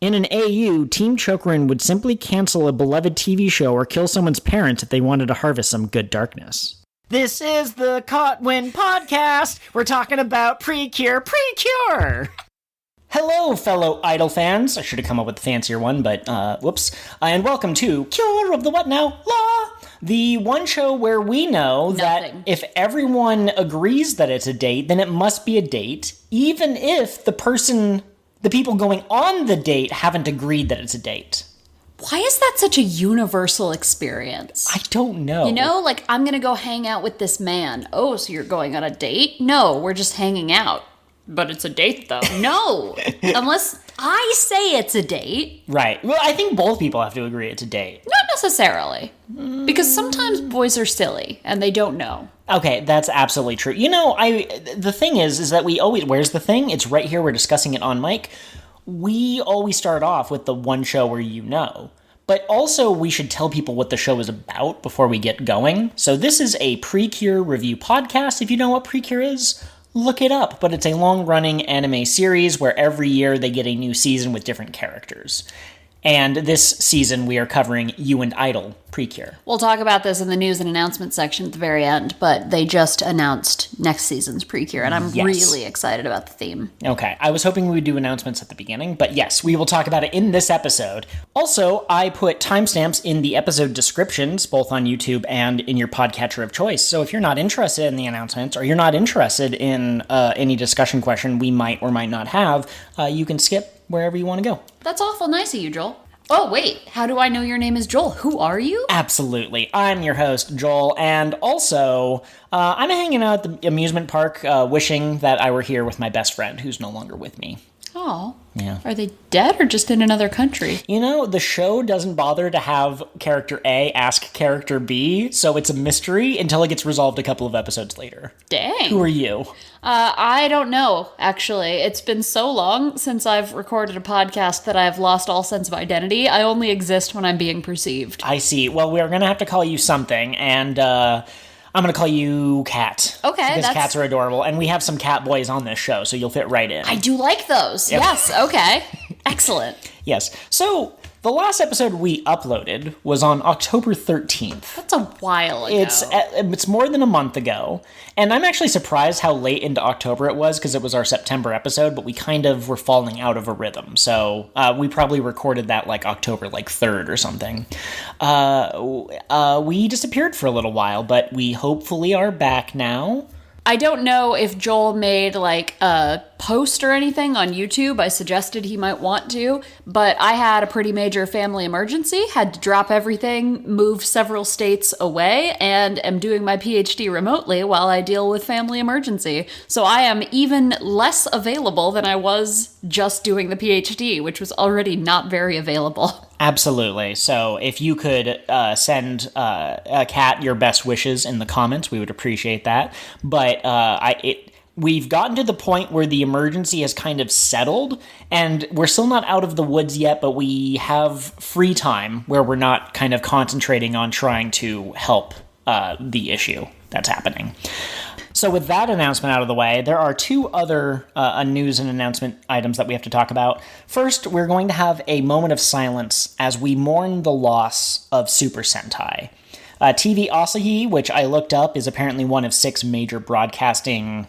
In an AU, Team Chokurin would simply cancel a beloved TV show or kill someone's parents if they wanted to harvest some good darkness. This is the Cotwin Podcast. We're talking about PreCure. Hello, fellow Idol fans. I should have come up with a fancier one, but whoops. And welcome to Cure of the What Now Law, the one show where we know that if everyone agrees that it's a date, then it must be a date, even if the people going on the date haven't agreed that it's a date. Why is that such a universal experience? I don't know. You know, like, I'm going to go hang out with this man. Oh, so you're going on a date? No, we're just hanging out. But it's a date, though. No. Unless I say it's a date. Right. Well, I think both people have to agree it's a date. Not necessarily. Because sometimes boys are silly, and they don't know. Okay, that's absolutely true. You know, the thing is that we always... Where's the thing? It's right here. We're discussing it on mic. We always start off with the one show where you know. But also, we should tell people what the show is about before we get going. So this is a PreCure review podcast. If you know what PreCure is, look it up. But it's a long-running anime series where every year they get a new season with different characters. And this season, we are covering Untitled PreCure. We'll talk about this in the news and announcement section at the very end, but they just announced next season's PreCure, and I'm really excited about the theme. Okay, I was hoping we would do announcements at the beginning, but yes, we will talk about it in this episode. Also, I put timestamps in the episode descriptions, both on YouTube and in your podcatcher of choice, so if you're not interested in the announcements, or you're not interested in any discussion question we might or might not have, you can skip wherever you want to go. That's awful nice of you, Joel. Oh, wait, how do I know your name is Joel? Who are you? Absolutely. I'm your host, Joel, and also, I'm hanging out at the amusement park, wishing that I were here with my best friend, who's no longer with me. Oh. Yeah. Are they dead or just in another country? You know, the show doesn't bother to have character A ask character B, so it's a mystery until it gets resolved a couple of episodes later. Dang. Who are you? I don't know, actually. It's been so long since I've recorded a podcast that I've lost all sense of identity. I only exist when I'm being perceived. I see. Well, we're going to have to call you something, and I'm going to call you Cat. Okay. Because cats are adorable, and we have some cat boys on this show, so you'll fit right in. I do like those. Yep. Yes, okay. Excellent. Yes. So, the last episode we uploaded was on October 13th. That's a while ago. It's more than a month ago, and I'm actually surprised how late into October it was, because it was our September episode, but we kind of were falling out of a rhythm, so we probably recorded that like October 3rd or something. We disappeared for a little while, but we hopefully are back now. I don't know if Joel made like a post or anything on YouTube. I suggested he might want to, but I had a pretty major family emergency, had to drop everything, move several states away, and am doing my PhD remotely while I deal with family emergency. So I am even less available than I was just doing the PhD, which was already not very available. Absolutely. So if you could send Kat your best wishes in the comments, we would appreciate that. But we've gotten to the point where the emergency has kind of settled, and we're still not out of the woods yet, but we have free time where we're not kind of concentrating on trying to help the issue that's happening. So with that announcement out of the way, there are two other news and announcement items that we have to talk about. First, we're going to have a moment of silence as we mourn the loss of Super Sentai. TV Asahi, which I looked up, is apparently one of 6 major broadcasting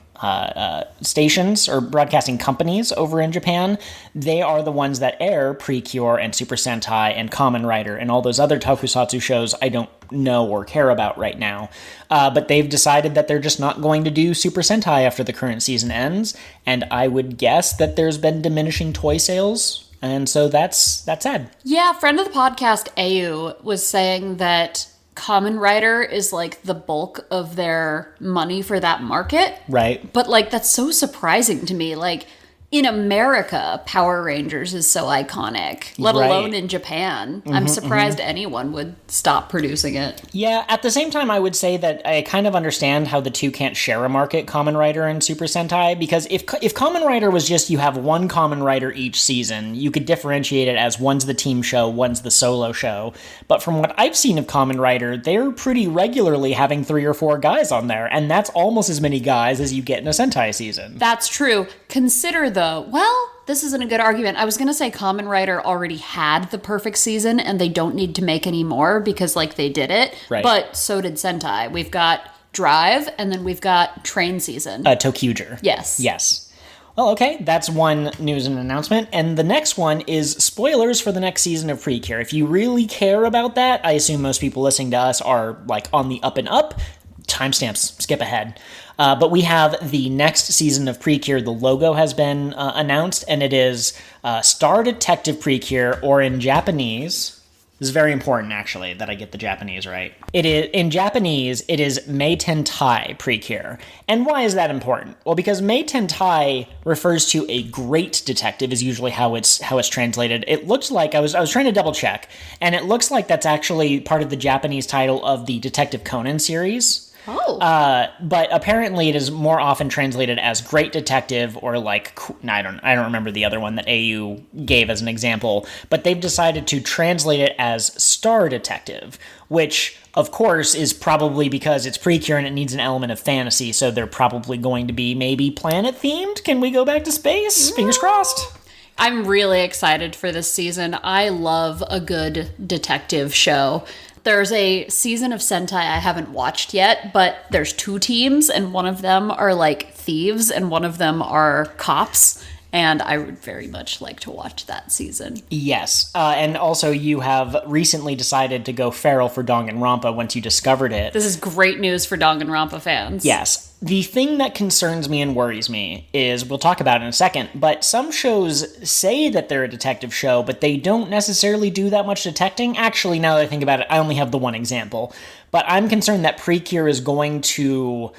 stations or broadcasting companies over in Japan. They are the ones that air PreCure and Super Sentai and Kamen Rider and all those other tokusatsu shows I don't know or care about right now. But they've decided that they're just not going to do Super Sentai after the current season ends, and I would guess that there's been diminishing toy sales, and so that's sad. Yeah, friend of the podcast, Au, was saying that Kamen Rider is like the bulk of their money for that market. Right. But like, that's so surprising to me. Like, in America, Power Rangers is so iconic, let alone in Japan. I'm surprised anyone would stop producing it. Yeah, at the same time, I would say that I kind of understand how the two can't share a market, Kamen Rider and Super Sentai, because if Kamen Rider was just you have one Kamen Rider each season, you could differentiate it as one's the team show, one's the solo show. But from what I've seen of Kamen Rider, they're pretty regularly having 3 or 4 guys on there, and that's almost as many guys as you get in a Sentai season. That's true. Consider, though, well, this isn't a good argument. I was going to say Kamen Rider already had the perfect season and they don't need to make any more because, like, they did it. Right. But so did Sentai. We've got Drive and then we've got Train Season. Tokyuger. Yes. Yes. Well, okay, that's one news and announcement. And the next one is spoilers for the next season of PreCure. If you really care about that, I assume most people listening to us are, like, on the up and up. Timestamps, skip ahead. But we have the next season of PreCure. The logo has been announced, and it is Star Detective PreCure, or in Japanese... This is very important, actually, that I get the Japanese right. It is in Japanese, it is Meitentai PreCure. And why is that important? Well, because Meitentai refers to a great detective, is usually how it's translated. It looks like, I was trying to double check, and it looks like that's actually part of the Japanese title of the Detective Conan series. Oh. But apparently it is more often translated as Great Detective or like, I don't remember the other one that AU gave as an example, but they've decided to translate it as Star Detective, which of course is probably because it's PreCure and it needs an element of fantasy, so they're probably going to be maybe planet themed. Can we go back to space? Fingers crossed. I'm really excited for this season. I love a good detective show. There's a season of Sentai I haven't watched yet, but there's 2 teams, and one of them are like thieves, and one of them are cops, and I would very much like to watch that season. Yes, and also you have recently decided to go feral for Danganronpa once you discovered it. This is great news for Danganronpa fans. Yes. The thing that concerns me and worries me is, we'll talk about it in a second, but some shows say that they're a detective show, but they don't necessarily do that much detecting. Actually, now that I think about it, I only have the one example. But I'm concerned that PreCure is going to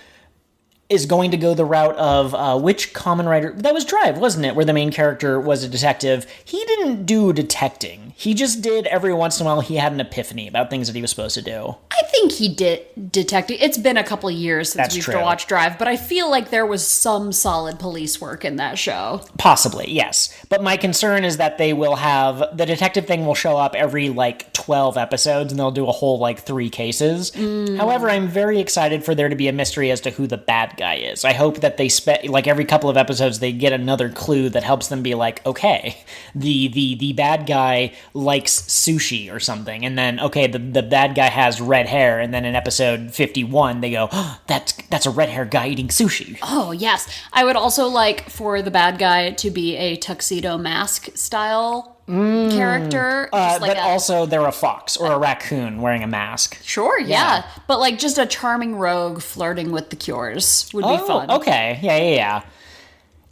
go the route of which Kamen Rider... That was Drive, wasn't it? Where the main character was a detective. He didn't do detecting. He just did, every once in a while, he had an epiphany about things that he was supposed to do. I think he did detecting. It's been a couple of years since we've watched Drive, but I feel like there was some solid police work in that show. Possibly, yes. But my concern is that they will have... The detective thing will show up every, 12 episodes, and they'll do a whole, 3 cases. However, I'm very excited for there to be a mystery as to who the bad guy is. I hope that they every couple of episodes they get another clue that helps them be like, okay, the bad guy likes sushi or something, and then okay, the bad guy has red hair, and then in episode 51 they go, oh, that's a red hair guy eating sushi. Oh yes, I would also like for the bad guy to be a tuxedo mask style character, but also they're a fox or a raccoon wearing a mask. Sure, yeah. But just a charming rogue flirting with the Cures would be fun. Okay, yeah.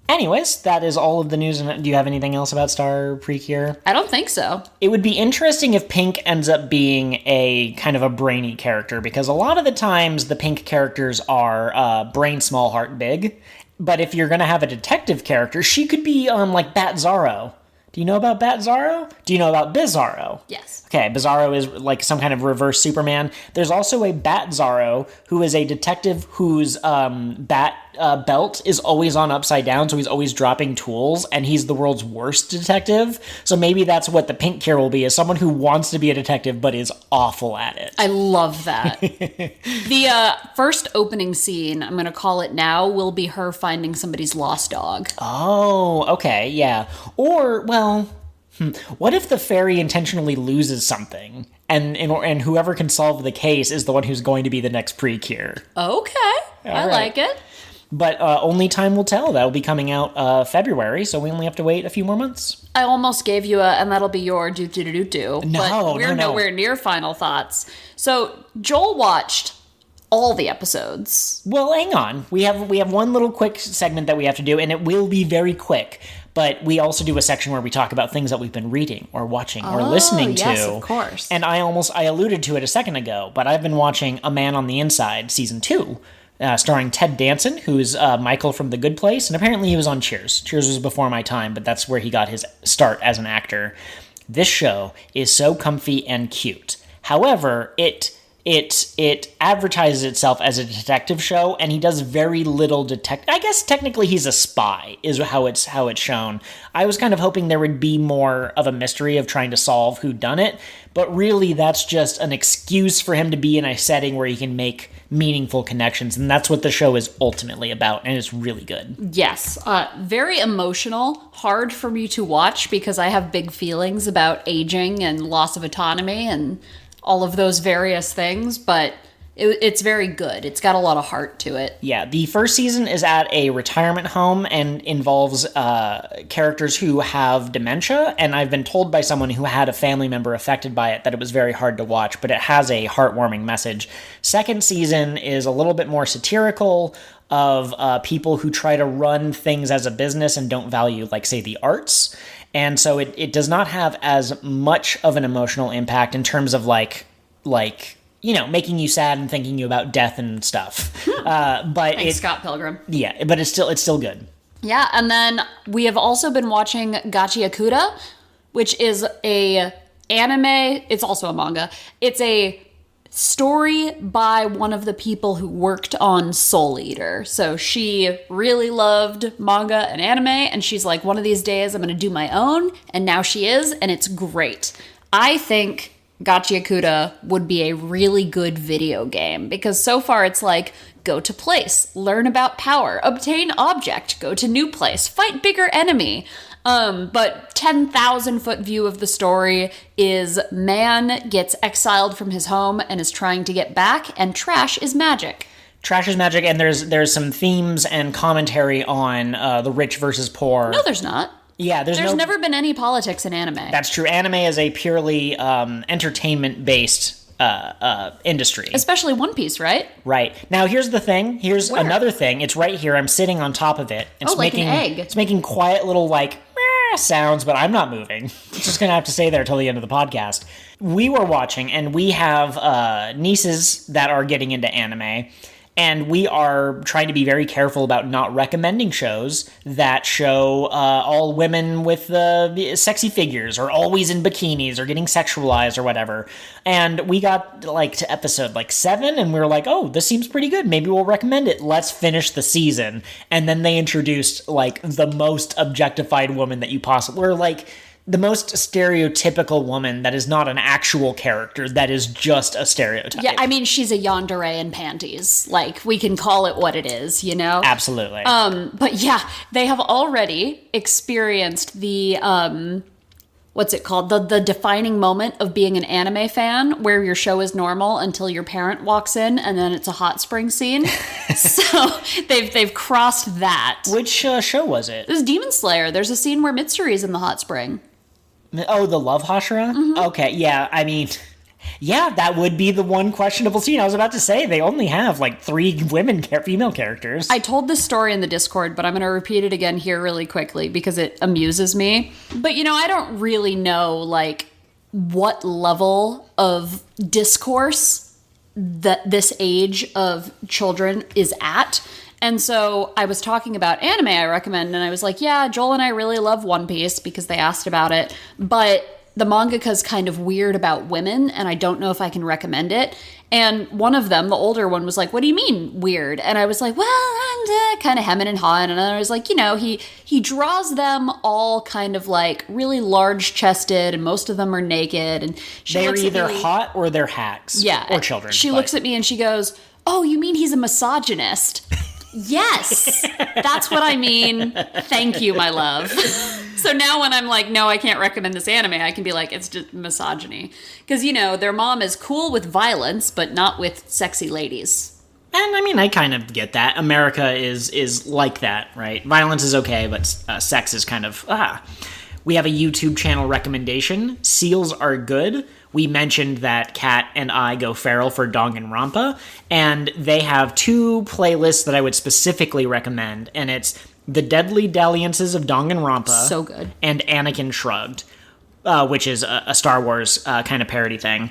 Anyways, that is all of the news. Do you have anything else about Star PreCure? I don't think so. It would be interesting if Pink ends up being a kind of a brainy character, because a lot of the times the Pink characters are brain small, heart big. But if you're going to have a detective character, she could be like Bat Zaro. Do you know about Bat Zaro? Do you know about Bizarro? Yes. Okay, Bizarro is like some kind of reverse Superman. There's also a Bat Zaro who is a detective whose bat belt is always on upside down, so he's always dropping tools, and he's the world's worst detective. So maybe that's what the Pink Cure will be, is someone who wants to be a detective but is awful at it. I love that. The first opening scene, I'm going to call it now, will be her finding somebody's lost dog. Oh, okay, yeah. Or, well... what if the fairy intentionally loses something, and whoever can solve the case is the one who's going to be the next PreCure? Okay, I like it. But only time will tell. That will be coming out February, so we only have to wait a few more months. I almost gave you and that'll be your do-do-do-do. No, but we're nowhere near final thoughts. So Joel watched all the episodes. Well, hang on. We have one little quick segment that we have to do, and it will be very quick. But we also do a section where we talk about things that we've been reading or watching or listening to. Yes, of course. And I alluded to it a second ago, but I've been watching A Man on the Inside Season 2, starring Ted Danson, who's Michael from The Good Place, and apparently he was on Cheers. Cheers was before my time, but that's where he got his start as an actor. This show is so comfy and cute. However, it it advertises itself as a detective show, and he does very little I guess technically he's a spy, is how it's shown. I was kind of hoping there would be more of a mystery of trying to solve who done it, but really that's just an excuse for him to be in a setting where he can make meaningful connections, and that's what the show is ultimately about, and it's really good. Yes, very emotional, hard for me to watch because I have big feelings about aging and loss of autonomy and all of those various things, but it's very good. It's got a lot of heart to it. Yeah, the first season is at a retirement home and involves characters who have dementia, and I've been told by someone who had a family member affected by it that it was very hard to watch, but it has a heartwarming message. Second season is a little bit more satirical of people who try to run things as a business and don't value, like, say, the arts. And so it does not have as much of an emotional impact in terms of like making you sad and thinking you about death and stuff. But Thanks, Scott Pilgrim. Yeah, but it's still good. Yeah, and then we have also been watching Gatchiakuta, which is a anime. It's also a manga. It's a story by one of the people who worked on Soul Eater. So she really loved manga and anime, and she's like, one of these days I'm going to do my own, and now she is, and it's great. I think Gatchiakuta would be a really good video game, because so far it's like, go to place, learn about power, obtain object, go to new place, fight bigger enemy. But 10,000 foot view of the story is man gets exiled from his home and is trying to get back, and trash is magic. Trash is magic, and there's some themes and commentary on the rich versus poor. No, there's not. Yeah, there's never been any politics in anime. That's true. Anime is a purely entertainment-based industry. Especially One Piece, right? Right. Now, here's the thing. Here's Where? Another thing. It's right here. I'm sitting on top of it. It's like making, an egg. It's making quiet little, like, meh sounds, but I'm not moving. It's just going to have to stay there till the end of the podcast. We were watching, and we have nieces that are getting into anime, and we are trying to be very careful about not recommending shows that show all women with sexy figures or always in bikinis or getting sexualized or whatever. And we got to episode 7, and we were like, oh, this seems pretty good. Maybe we'll recommend it. Let's finish the season. And then they introduced the most objectified woman that you possibly were the most stereotypical woman that is not an actual character, that is just a stereotype. Yeah, I mean, she's a yandere in panties. We can call it what it is, you know? Absolutely. But yeah, they have already experienced the, what's it called? The defining moment of being an anime fan, where your show is normal until your parent walks in, and then it's a hot spring scene. So they've crossed that. Which show was it? It was Demon Slayer. There's a scene where Mitsuri's in the hot spring. Oh, the Love Hashira? Mm-hmm. Okay, yeah, I mean, yeah, that would be the one questionable scene. I was about to say, they only have 3 female characters. I told this story in the Discord, but I'm going to repeat it again here really quickly because it amuses me. But, I don't really know, what level of discourse that this age of children is at. And so I was talking about anime I recommend, and I was like, yeah, Joel and I really love One Piece because they asked about it, but the mangaka's kind of weird about women, and I don't know if I can recommend it. And one of them, the older one, was like, what do you mean weird? And I was like, well, and kind of hemming and hawing. And I was like, he draws them all kind of really large chested, and most of them are naked. And they're either hot or they're hacks. Yeah. Or children. She looks at me and she goes, oh, you mean he's a misogynist? Yes, that's what I mean. Thank you, my love. So now when I'm like, no, I can't recommend this anime, I can be like, it's just misogyny. Because, their mom is cool with violence, but not with sexy ladies. And I mean, I kind of get that. America is like that, right? Violence is okay, but sex is kind of, We have a YouTube channel recommendation. Seals Are Good. We mentioned that Kat and I go feral for Danganronpa, and they have 2 playlists that I would specifically recommend, and it's The Deadly Dalliances of Danganronpa. So good. And Anakin Shrugged, which is a Star Wars kind of parody thing.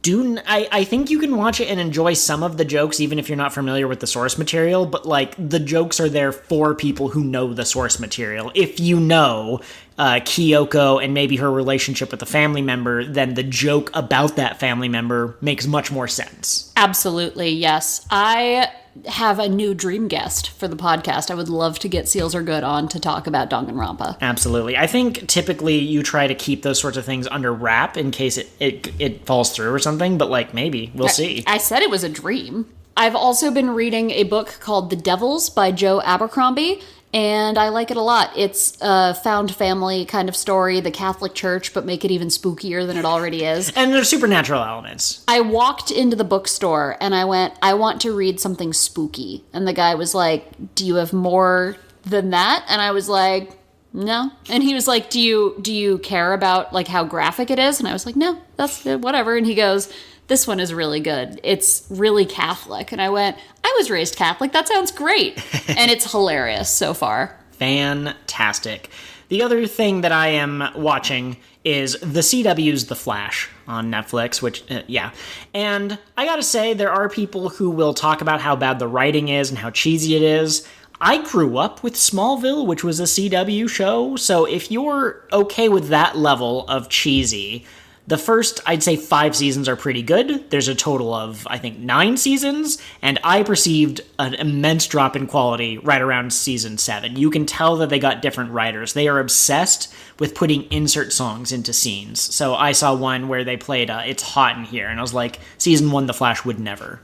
I think you can watch it and enjoy some of the jokes even if you're not familiar with the source material, but like the jokes are there for people who know the source material. If you know Kyoko and maybe her relationship with a family member, then the joke about that family member makes much more sense. Absolutely, yes. I have a new dream guest for the podcast. I would love to get Seals Are Good on to talk about Danganronpa. Absolutely. I think typically you try to keep those sorts of things under wrap in case it falls through or something, but like maybe. We'll see. I said it was a dream. I've also been reading a book called The Devils by Joe Abercrombie, and I like it a lot. It's a found family kind of story, the Catholic Church, but make it even spookier than it already is. And there's supernatural elements. I walked into the bookstore and I went, I want to read something spooky. And the guy was like, do you have more than that? And I was like, no. And he was like, do you care about like how graphic it is? And I was like, no, that's whatever. And he goes, this one is really good. It's really Catholic. And I went, I was raised Catholic. That sounds great. And it's hilarious so far. Fantastic. The other thing that I am watching is the CW's The Flash on Netflix, which, yeah. And I gotta say, there are people who will talk about how bad the writing is and how cheesy it is. I grew up with Smallville, which was a CW show, so if you're okay with that level of cheesy, the first, I'd say 5 seasons are pretty good. There's a total of, I think, 9 seasons, and I perceived an immense drop in quality right around season 7. You can tell that they got different writers. They are obsessed with putting insert songs into scenes. So I saw one where they played It's Hot in Here, and I was like, season 1, The Flash would never.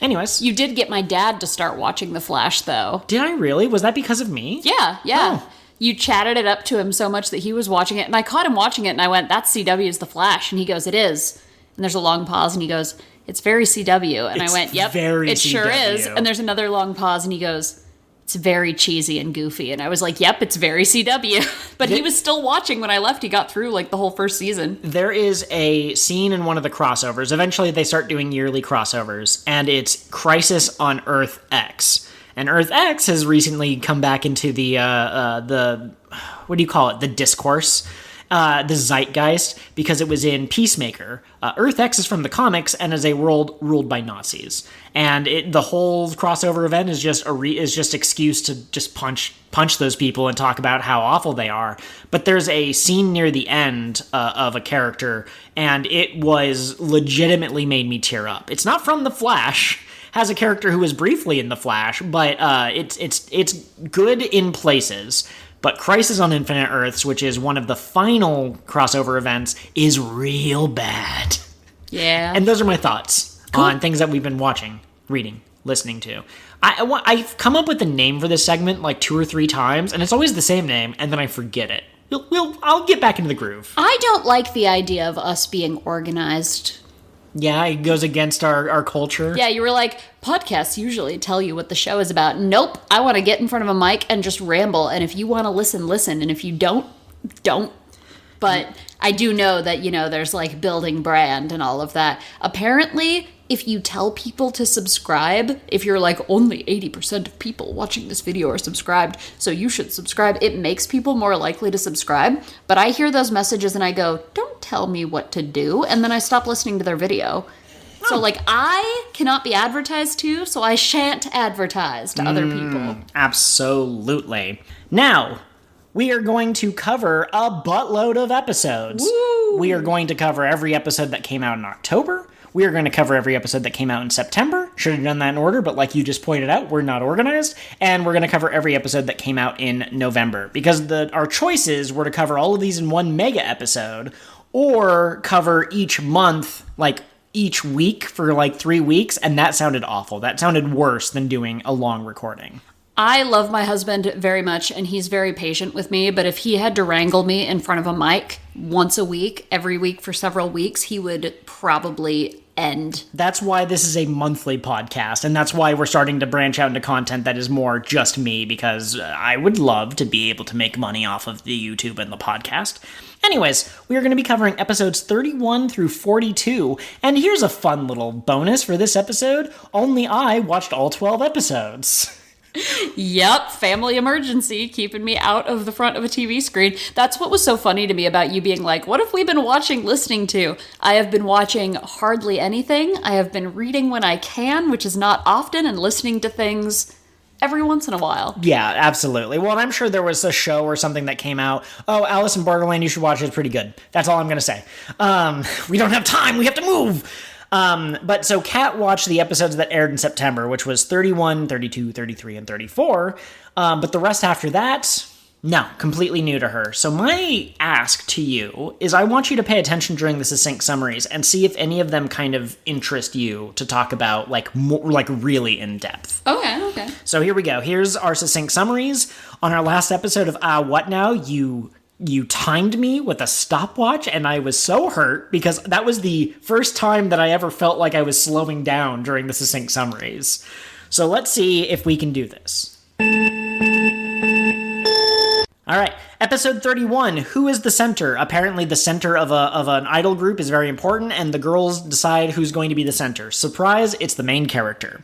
Anyways. You did get my dad to start watching The Flash, though. Did I really? Was that because of me? Yeah. Oh. You chatted it up to him so much that he was watching it, and I caught him watching it, and I went, that's CW's The Flash, and he goes, it is. And there's a long pause, and he goes, it's very CW, and I went, yep, it sure is. And there's another long pause, and he goes, it's very cheesy and goofy, and I was like, yep, it's very CW. But he was still watching when I left. He got through like the whole first season. There is a scene in one of the crossovers. Eventually they start doing yearly crossovers, and it's Crisis on Earth X. And Earth X has recently come back into the what do you call it? The discourse, the zeitgeist, because it was in Peacemaker. Earth X is from the comics and is a world ruled by Nazis. And the whole crossover event is just excuse to just punch those people and talk about how awful they are. But there's a scene near the end of a character, and it was legitimately made me tear up. It's not from The Flash. Has a character who was briefly in The Flash, but it's good in places. But Crisis on Infinite Earths, which is one of the final crossover events, is real bad. Yeah. And those are my thoughts on things that we've been watching, reading, listening to. I've come up with the name for this segment like 2 or 3 times, and it's always the same name, and then I forget it. I'll get back into the groove. I don't like the idea of us being organized. Yeah, it goes against our culture. Yeah, you were like, podcasts usually tell you what the show is about. Nope, I want to get in front of a mic and just ramble. And if you want to listen, listen. And if you don't. But I do know that, there's like building brand and all of that. Apparently, if you tell people to subscribe, if you're like only 80% of people watching this video are subscribed, so you should subscribe, it makes people more likely to subscribe. But I hear those messages and I go, don't tell me what to do. And then I stop listening to their video. So like I cannot be advertised to, so I shan't advertise to other people. Absolutely. Now, we are going to cover a buttload of episodes. Woo! We are going to cover every episode that came out in October. We are going to cover every episode that came out in September. Should have done that in order, but like you just pointed out, we're not organized. And we're going to cover every episode that came out in November. Because our choices were to cover all of these in one mega episode, or cover each month, like each week for like 3 weeks, and that sounded awful. That sounded worse than doing a long recording. I love my husband very much, and he's very patient with me, but if he had to wrangle me in front of a mic once a week, every week for several weeks, he would probably end. That's why this is a monthly podcast, and that's why we're starting to branch out into content that is more just me, because I would love to be able to make money off of the YouTube and the podcast. Anyways, we are going to be covering episodes 31 through 42, and here's a fun little bonus for this episode. Only I watched all 12 episodes. Yep, family emergency, keeping me out of the front of a TV screen. That's what was so funny to me about you being like, what have we been listening to? I have been watching hardly anything. I have been reading when I can, which is not often, and listening to things every once in a while. Yeah, absolutely. Well, and I'm sure there was a show or something that came out. Oh, Alice in Borderland, you should watch it. It's pretty good. That's all I'm going to say. We don't have time. We have to move. But so Kat watched the episodes that aired in September, which was 31, 32, 33, and 34. But the rest after that, no, completely new to her. So my ask to you is I want you to pay attention during the succinct summaries and see if any of them kind of interest you to talk about really in depth. Okay. So here we go. Here's our succinct summaries. On our last episode of What Now, you timed me with a stopwatch, and I was so hurt because that was the first time that I ever felt like I was slowing down during the succinct summaries. So let's see if we can do this. All right, episode 31, Who is the Center? Apparently the center of an idol group is very important, and the girls decide who's going to be the center. Surprise, it's the main character.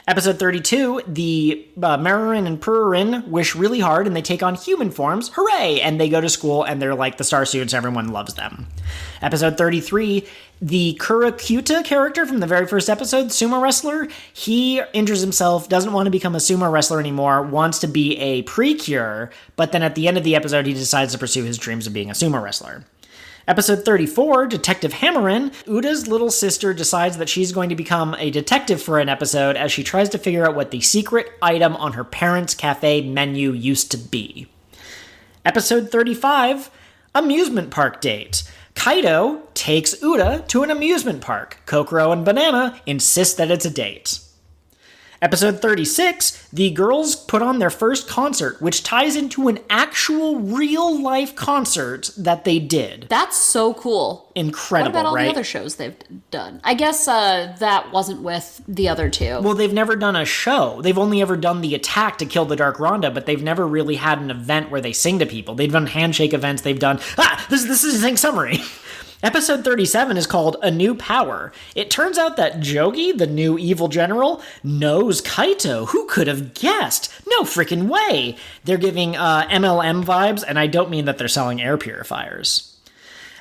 Episode 32, the Hamorin and Puri wish really hard, and they take on human forms. Hooray! And they go to school, and they're like the star students. Everyone loves them. Episode 33, the PreCureLogo character from the very first episode, sumo wrestler, he injures himself, doesn't want to become a sumo wrestler anymore, wants to be a PreCure, but then at the end of the episode, he decides to pursue his dreams of being a sumo wrestler. Episode 34, Detective Hamorin, Uda's little sister decides that she's going to become a detective for an episode as she tries to figure out what the secret item on her parents' cafe menu used to be. Episode 35, Amusement Park Date. Kaido takes Uda to an amusement park. Kokoro and Banana insist that it's a date. Episode 36, the girls put on their first concert, which ties into an actual real-life concert that they did. That's so cool. Incredible, right? What about all the other shows they've done? I guess that wasn't with the other two. Well, they've never done a show. They've only ever done the attack to kill the Dark Ronda, but they've never really had an event where they sing to people. They've done handshake events. They've done... This is a thing summary. Episode 37 is called A New Power. It turns out that Jogi, the new evil general, knows Kaito. Who could have guessed? No freaking way. They're giving MLM vibes, and I don't mean that they're selling air purifiers.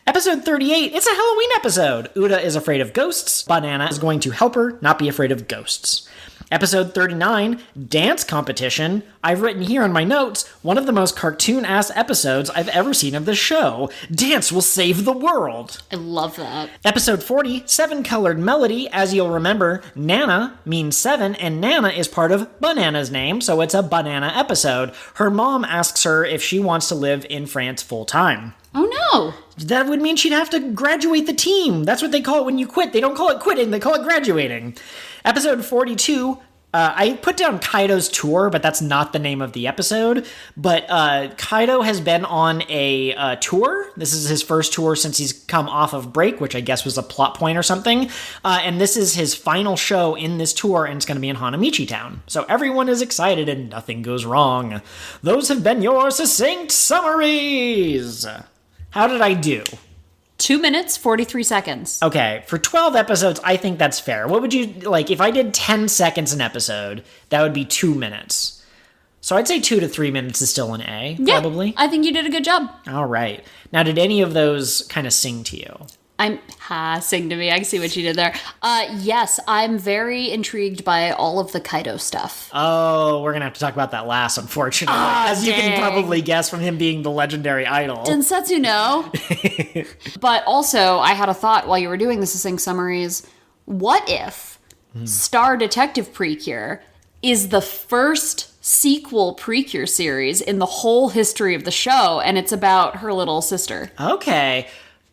Episode 38, it's a Halloween episode. Uda is afraid of ghosts. Banana is going to help her not be afraid of ghosts. Episode 39, Dance Competition. I've written here on my notes, one of the most cartoon-ass episodes I've ever seen of the show. Dance will save the world. I love that. Episode 40, Seven-Colored Melody. As you'll remember, Nana means seven, and Nana is part of Banana's name, so it's a banana episode. Her mom asks her if she wants to live in France full-time. Oh no. That would mean she'd have to graduate the team. That's what they call it when you quit. They don't call it quitting, they call it graduating. Episode 42, I put down Kaido's tour, but that's not the name of the episode. But Kaido has been on a tour. This is his first tour since he's come off of break, which I guess was a plot point or something. And this is his final show in this tour, and it's going to be in Hanamichi Town. So everyone is excited and nothing goes wrong. Those have been your succinct summaries. How did I do? 2 minutes, 43 seconds. Okay, for 12 episodes, I think that's fair. What would you, like, if I did 10 seconds an episode, that would be 2 minutes. So I'd say 2 to 3 minutes is still an A, probably. Yeah, I think you did a good job. All right. Now, did any of those kind of sing to you? Sing to me. I can see what you did there. Yes, I'm very intrigued by all of the Kaido stuff. Oh, we're going to have to talk about that last, unfortunately. As you can probably guess from him being the legendary idol. Densetsu no. But also, I had a thought while you were doing the succinct summaries. What if Star Detective PreCure is the first sequel PreCure series in the whole history of the show, and it's about her little sister? Okay.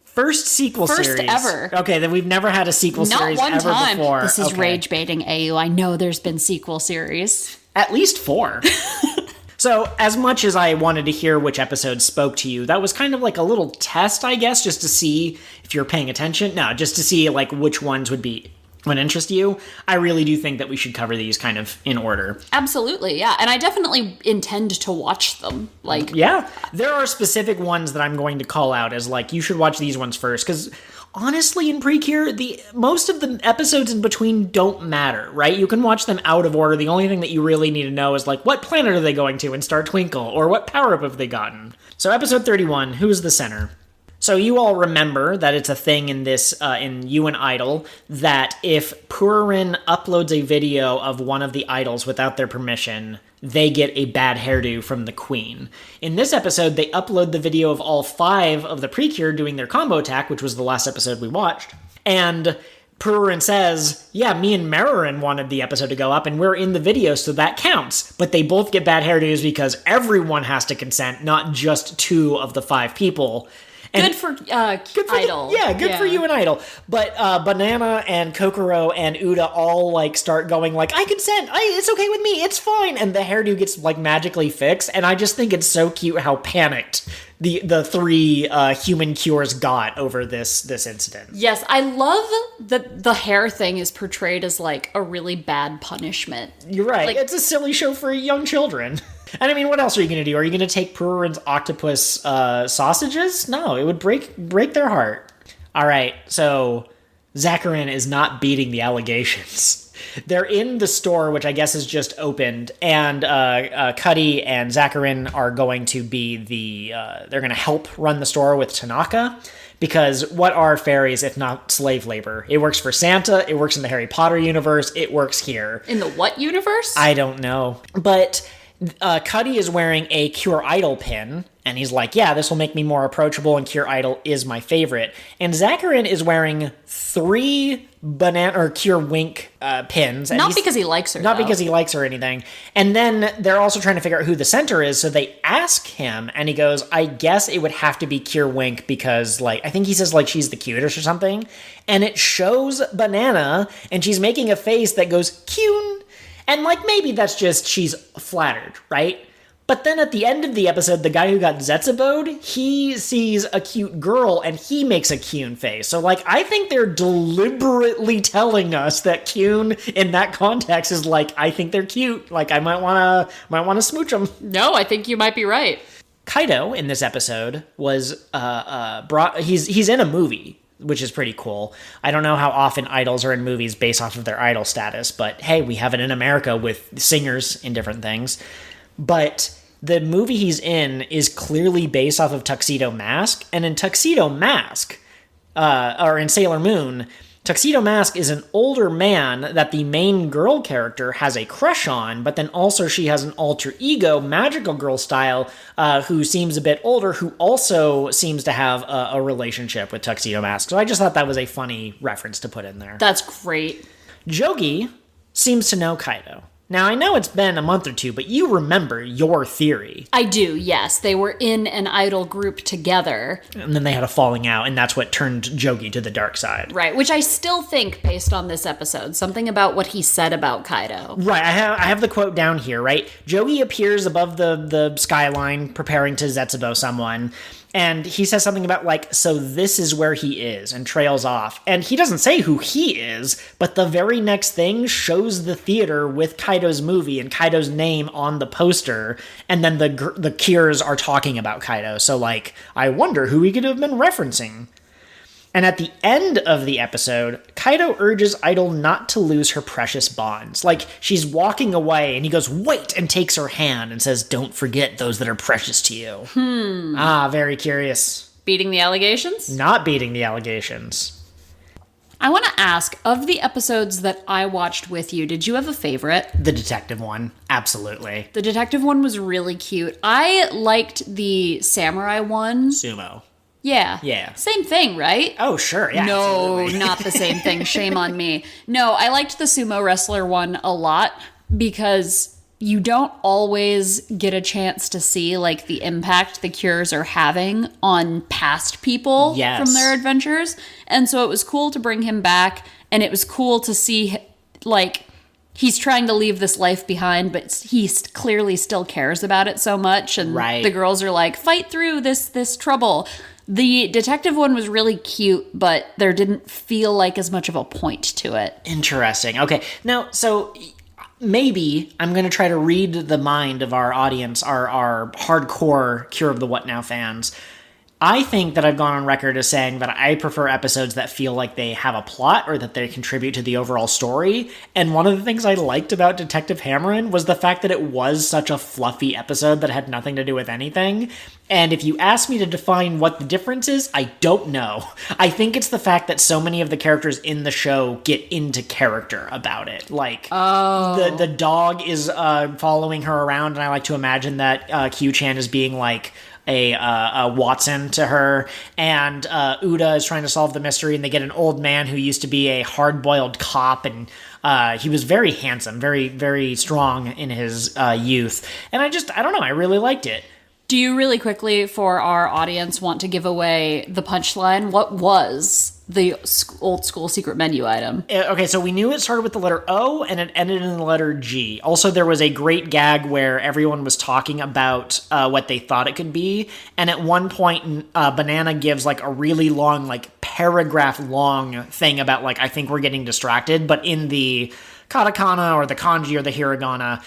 First sequel series. First ever. Okay, then we've never had a sequel series ever before. Not one time. This is rage baiting, AU. I know there's been sequel series. At least 4. So, as much as I wanted to hear which episode spoke to you, that was kind of like a little test, I guess, just to see if you're paying attention. No, just to see, like, which ones would interest you. I really do think that we should cover these kind of in order. Absolutely, yeah. And I definitely intend to watch them. Yeah. There are specific ones that I'm going to call out as, like, you should watch these ones first, because honestly, in PreCure, most of the episodes in between don't matter, right? You can watch them out of order. The only thing that you really need to know is, like, what planet are they going to in Star Twinkle, or what power-up have they gotten? So episode 31, who's the center? So you all remember that it's a thing in this, in You and Idol, that if Purin uploads a video of one of the idols without their permission, they get a bad hairdo from the queen. In this episode, they upload the video of all 5 of the PreCure doing their combo attack, which was the last episode we watched, and Purin says, yeah, me and Marin wanted the episode to go up, and we're in the video, so that counts. But they both get bad hairdos because everyone has to consent, not just 2 of the 5 people. And good for Idol. Good for You and Idol. But Banana and Kokoro and Uda all, like, start going, like, I consent. It's okay with me. It's fine. And the hairdo gets, like, magically fixed. And I just think it's so cute how panicked the 3 human cures got over this incident. Yes, I love that the hair thing is portrayed as, like, a really bad punishment. You're right. Like, it's a silly show for young children. And I mean, what else are you going to do? Are you going to take Purin's octopus sausages? No, it would break their heart. All right, so Zakharin is not beating the allegations. They're in the store, which I guess has just opened, and Cuddy and Zakharin are going to be they're going to help run the store with Tanaka, because what are fairies if not slave labor? It works for Santa, it works in the Harry Potter universe, it works here. In the what universe? I don't know. But Cuddy is wearing a Cure Idol pin, and he's like, yeah, this will make me more approachable, and Cure Idol is my favorite. And Zakharin is wearing 3 banana or Cure Wink pins. And not because he likes her, Not because he likes her or anything. And then they're also trying to figure out who the center is, so they ask him, and he goes, I guess it would have to be Cure Wink because, like, I think he says, like, she's the cutest or something. And it shows Banana, and she's making a face that goes, Kyun. And, like, maybe that's just she's flattered, right? But then at the end of the episode, the guy who got Zetsuboed, he sees a cute girl and he makes a Kyun face. So, like, I think they're deliberately telling us that Kyun in that context is like, I think they're cute. Like, I might wanna smooch them. No, I think you might be right. Kaido in this episode was he's in a movie, which is pretty cool. I don't know how often idols are in movies based off of their idol status, but hey, we have it in America with singers in different things. But the movie he's in is clearly based off of Tuxedo Mask, and in Tuxedo Mask, or in Sailor Moon, Tuxedo Mask is an older man that the main girl character has a crush on, but then also she has an alter ego, magical girl style, who seems a bit older, who also seems to have a relationship with Tuxedo Mask. So I just thought that was a funny reference to put in there. That's great. Jogi seems to know Kaido. Now, I know it's been a month or 2, but you remember your theory. I do, yes. They were in an idol group together. And then they had a falling out, and that's what turned Jogi to the dark side. Right, which I still think, based on this episode, something about what he said about Kaido. Right, I have the quote down here, right? Jogi appears above the skyline, preparing to Zetsubo someone, and he says something about, like, so this is where he is, and trails off. And he doesn't say who he is, but the very next thing shows the theater with Kaido's movie and Kaido's name on the poster, and then the Cures are talking about Kaido. So, like, I wonder who he could have been referencing. And at the end of the episode, Kaido urges Idol not to lose her precious bonds. Like, she's walking away, and he goes, wait, and takes her hand and says, don't forget those that are precious to you. Very curious. Beating the allegations? Not beating the allegations. I want to ask, of the episodes that I watched with you, did you have a favorite? The detective one. Absolutely. The detective one was really cute. I liked the samurai one. Sumo. Yeah. Same thing, right? Oh, sure. Yeah. No, absolutely. not the same thing. Shame on me. No, I liked the sumo wrestler one a lot because you don't always get a chance to see, like, the impact the Cures are having on past people from their adventures. And so it was cool to bring him back, and it was cool to see, like, he's trying to leave this life behind, but he clearly still cares about it so much. And the girls are like, fight through this trouble. The detective one was really cute, but there didn't feel like as much of a point to it. Interesting. Okay. Now, so maybe I'm going to try to read the mind of our audience, our hardcore Cure of the What Now fans. I think that I've gone on record as saying that I prefer episodes that feel like they have a plot or that they contribute to the overall story. And one of the things I liked about Detective Hamorin was the fact that it was such a fluffy episode that had nothing to do with anything. And if you ask me to define what the difference is, I don't know. I think it's the fact that so many of the characters in the show get into character about it. Like, the dog is following her around, and I like to imagine that Q-chan is being like a Watson to her, and Uda is trying to solve the mystery, and they get an old man who used to be a hard-boiled cop, and he was very handsome, very, very strong in his youth. And I don't know, I really liked it. Do you really quickly, for our audience, want to give away the punchline? What was the old school secret menu item? Okay, so we knew it started with the letter O and it ended in the letter G. Also, there was a great gag where everyone was talking about what they thought it could be. And at one point, Banana gives like a really long, like paragraph long thing about like, I think we're getting distracted. But in the katakana or the kanji or the hiragana,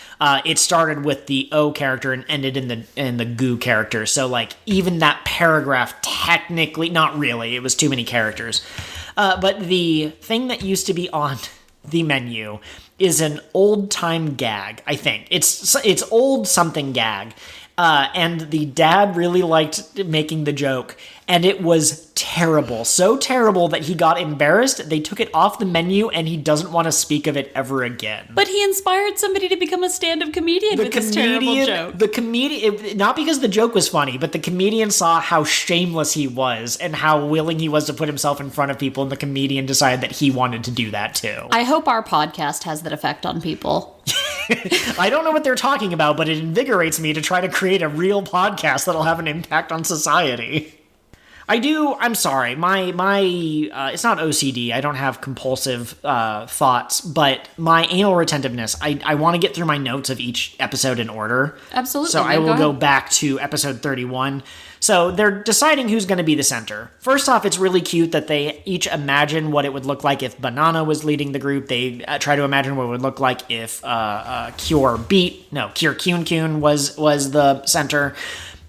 it started with the O character and ended in the gu character. So like even that paragraph technically, not really, it was too many characters. But the thing that used to be on the menu is an old time gag, I think. It's old something gag. And the dad really liked making the joke, and it was terrible. So terrible that he got embarrassed. They took it off the menu, and he doesn't want to speak of it ever again. But he inspired somebody to become a stand-up comedian with this terrible joke. The comedian, not because the joke was funny, but the comedian saw how shameless he was and how willing he was to put himself in front of people, and the comedian decided that he wanted to do that too. I hope our podcast has that effect on people. I don't know what they're talking about, but it invigorates me to try to create a real podcast that'll have an impact on society. I'm sorry, my it's not OCD, I don't have compulsive thoughts, but my anal retentiveness, I want to get through my notes of each episode in order. Absolutely. So I will go back to episode 31. So they're deciding who's going to be the center. First off, it's really cute that they each imagine what it would look like if Banana was leading the group. They try to imagine what it would look like if Kyun-Kyun was the center.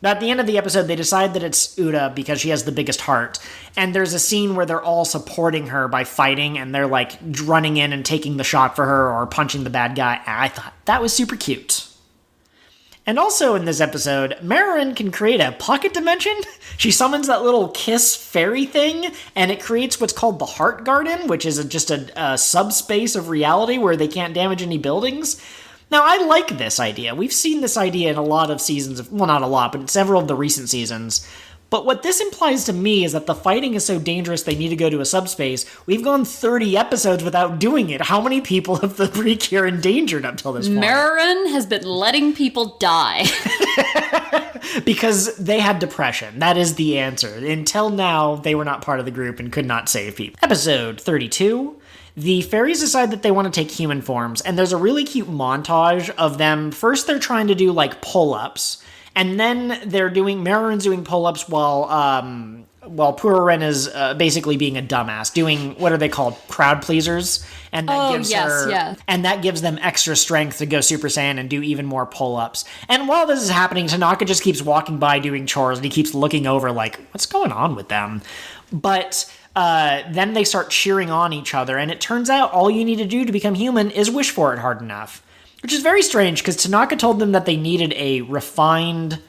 But at the end of the episode, they decide that it's Uda because she has the biggest heart. And there's a scene where they're all supporting her by fighting, and they're like running in and taking the shot for her or punching the bad guy. And I thought that was super cute. And also in this episode, Marin can create a pocket dimension. She summons that little kiss fairy thing, and it creates what's called the Heart Garden, which is just a subspace of reality where they can't damage any buildings. Now, I like this idea. We've seen this idea in a lot of seasons of, well, not a lot, but in several of the recent seasons. But what this implies to me is that the fighting is so dangerous they need to go to a subspace. We've gone 30 episodes without doing it. How many people have the PreCure endangered up till this point? Marin has been letting people die. Because they had depression. That is the answer. Until now, they were not part of the group and could not save people. Episode 32. The fairies decide that they want to take human forms, and there's a really cute montage of them. First, they're trying to do, like, pull-ups, and then Marin's doing pull-ups while Purin is basically being a dumbass, doing, what are they called, crowd pleasers? And that and that gives them extra strength to go Super Saiyan and do even more pull-ups. And while this is happening, Tanaka just keeps walking by doing chores, and he keeps looking over like, what's going on with them? But then they start cheering on each other, and it turns out all you need to do to become human is wish for it hard enough. Which is very strange, because Tanaka told them that they needed a refined,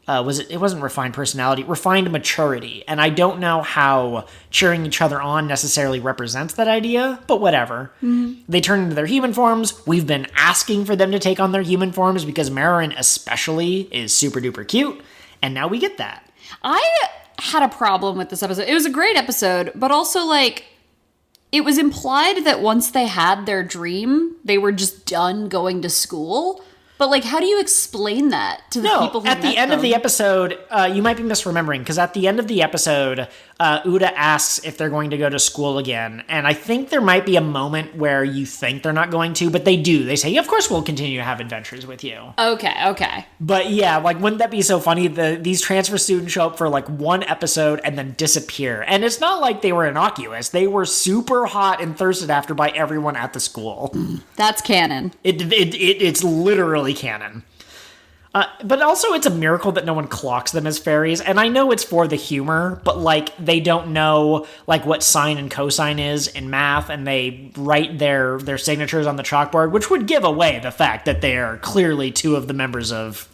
it wasn't refined personality, refined maturity. And I don't know how cheering each other on necessarily represents that idea, but whatever. Mm-hmm. They turn into their human forms. We've been asking for them to take on their human forms because Marin especially is super duper cute, and now we get that. I had a problem with this episode. It was a great episode, but also, like, it was implied that once they had their dream, they were just done going to school. But, like, how do you explain that to the people who met them? At the end of the episode, you might be misremembering, because at the end of the episode, Uda asks if they're going to go to school again. And I think there might be a moment where you think they're not going to, but they do. They say, yeah, of course we'll continue to have adventures with you. Okay. But yeah, like, wouldn't that be so funny? These transfer students show up for, like, one episode and then disappear. And it's not like they were innocuous. They were super hot and thirsted after by everyone at the school. That's canon. It's literally canon. But also, it's a miracle that no one clocks them as fairies. And I know it's for the humor, but like they don't know like what sine and cosine is in math, and they write their signatures on the chalkboard, which would give away the fact that they are clearly two of the members of.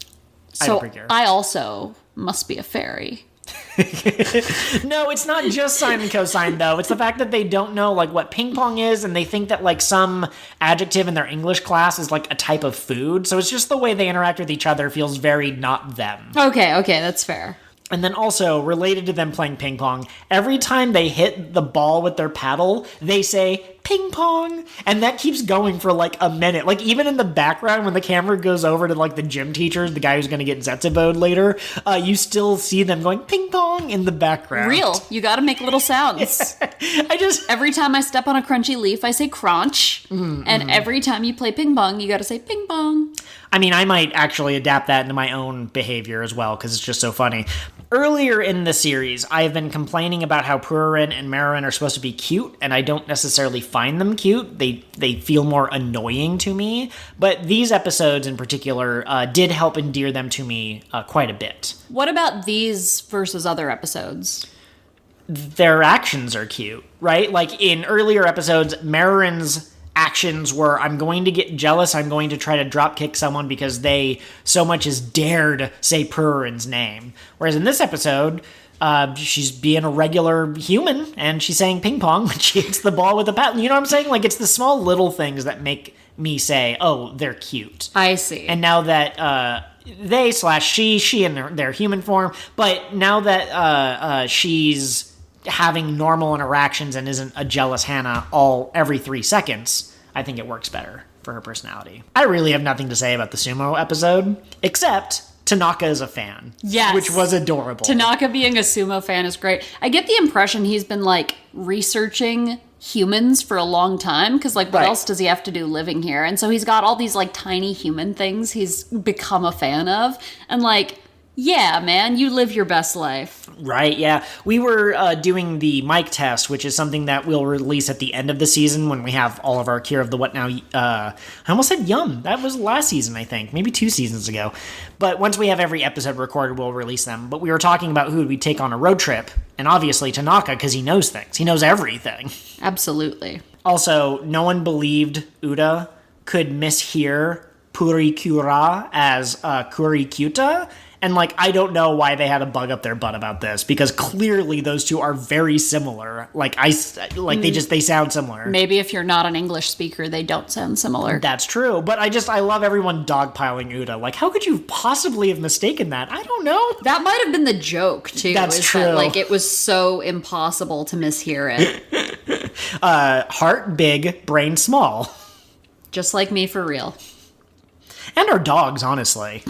So I also must be a fairy. No, it's not just sine and cosine, though. It's the fact that they don't know like what ping pong is, and they think that like some adjective in their English class is like a type of food. So it's just the way they interact with each other feels very not them. Okay, that's fair. And then also, related to them playing ping pong, every time they hit the ball with their paddle, they say, ping pong! And that keeps going for like a minute. Like, even in the background, when the camera goes over to like the gym teachers, the guy who's going to get Zetsubo'd later, you still see them going, ping pong, in the background. Real. You gotta make little sounds. Every time I step on a crunchy leaf, I say crunch. And every time you play ping pong, you gotta say ping pong. I mean, I might actually adapt that into my own behavior as well, because it's just so funny. Earlier in the series, I have been complaining about how Purin and Marin are supposed to be cute, and I don't necessarily find them cute. They feel more annoying to me, but these episodes in particular did help endear them to me quite a bit. What about these versus other episodes? Their actions are cute, right? Like, in earlier episodes, Marin's actions were, I'm going to get jealous, I'm going to try to dropkick someone because they so much as dared say Purin's name. Whereas in this episode, she's being a regular human, and she's saying ping pong when she hits the ball with a paddle. You know what I'm saying? Like, it's the small little things that make me say, oh, they're cute. I see. And now that she in their human form, but now that she's having normal interactions and isn't a jealous Hannah every 3 seconds, I think it works better for her personality. I really have nothing to say about the sumo episode, except Tanaka is a fan. Yes. Which was adorable. Tanaka being a sumo fan is great. I get the impression he's been, like, researching humans for a long time, because, like, what else does he have to do living here? And so he's got all these, like, tiny human things he's become a fan of, and, like, yeah, man, you live your best life. Right, yeah. We were doing the mic test, which is something that we'll release at the end of the season when we have all of our Cure of the What Now. I almost said Yum. That was last season, I think. Maybe 2 seasons ago. But once we have every episode recorded, we'll release them. But we were talking about who we'd take on a road trip. And obviously Tanaka, because he knows things. He knows everything. Absolutely. Also, no one believed Uda could mishear PreCure as Gatchiakuta. And, like, I don't know why they had a bug up their butt about this, because clearly those two are very similar. They sound similar. Maybe if you're not an English speaker, they don't sound similar. That's true. But I love everyone dogpiling Uda. Like, how could you possibly have mistaken that? I don't know. That might have been the joke, too. That's true. That, like, it was so impossible to mishear it. Heart big, brain small. Just like me, for real. And our dogs, honestly.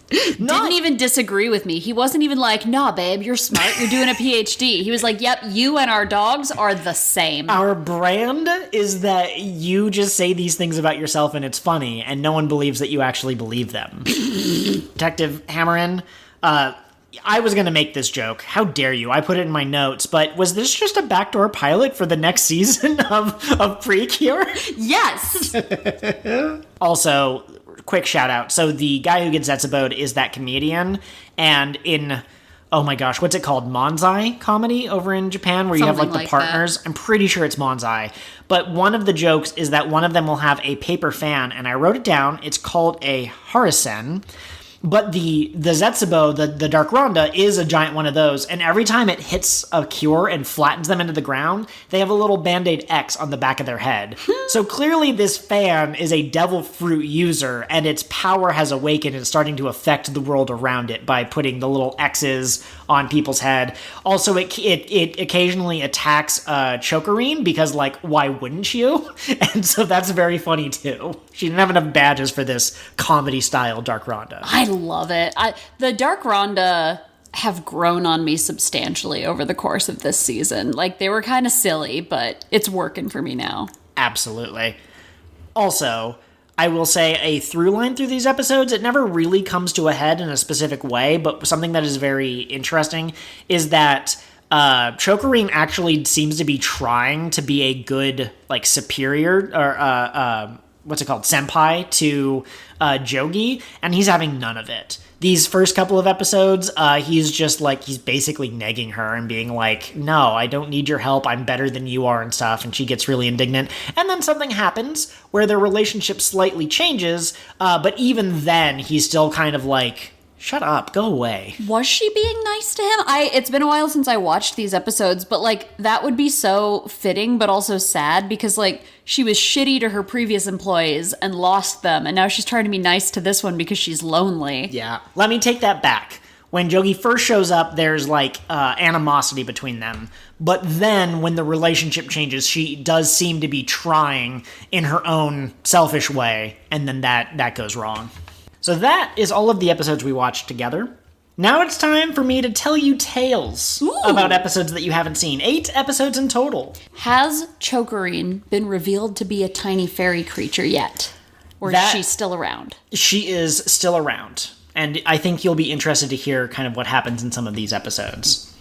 Didn't even disagree with me. He wasn't even like, nah, babe, you're smart. You're doing a PhD. He was like, yep, you and our dogs are the same. Our brand is that you just say these things about yourself and it's funny, and no one believes that you actually believe them. Detective Hamorin, I was going to make this joke. How dare you? I put it in my notes, but was this just a backdoor pilot for the next season of PreCure? Yes! Also, quick shout out. So the guy who gets Zetsubo'd is that comedian, and in, oh my gosh, what's it called? Manzai comedy over in Japan, where you have like the partners. I'm pretty sure it's Manzai. But one of the jokes is that one of them will have a paper fan, and I wrote it down. It's called a harisen. But the Zetsubo, the Dark Ronda, is a giant one of those, and every time it hits a cure and flattens them into the ground, they have a little Band-Aid X on the back of their head. So clearly this fan is a devil fruit user, and its power has awakened and is starting to affect the world around it by putting the little X's on people's head. Also, it occasionally attacks Chokurine, because, like, why wouldn't you? And so that's very funny, too. She didn't have enough badges for this comedy-style Dark Ronda. I love it. The Dark Ronda have grown on me substantially over the course of this season. Like, they were kind of silly, but it's working for me now. Absolutely. Also, I will say a through line through these episodes, it never really comes to a head in a specific way, but something that is very interesting is that Chokurine actually seems to be trying to be a good, like, superior, or what's it called, senpai to Jogi, and he's having none of it. These first couple of episodes, he's just like, he's basically negging her and being like, no, I don't need your help, I'm better than you are and stuff, and she gets really indignant. And then something happens where their relationship slightly changes, but even then, he's still kind of like, shut up, go away. Was she being nice to him? It's been a while since I watched these episodes, but like that would be so fitting, but also sad because like she was shitty to her previous employees and lost them, and now she's trying to be nice to this one because she's lonely. Yeah. Let me take that back. When Jogi first shows up, there's like animosity between them. But then when the relationship changes, she does seem to be trying in her own selfish way, and then that goes wrong. So that is all of the episodes we watched together. Now it's time for me to tell you tales about episodes that you haven't seen. 8 episodes in total. Has Chokerine been revealed to be a tiny fairy creature yet? Or is she still around? She is still around. And I think you'll be interested to hear kind of what happens in some of these episodes.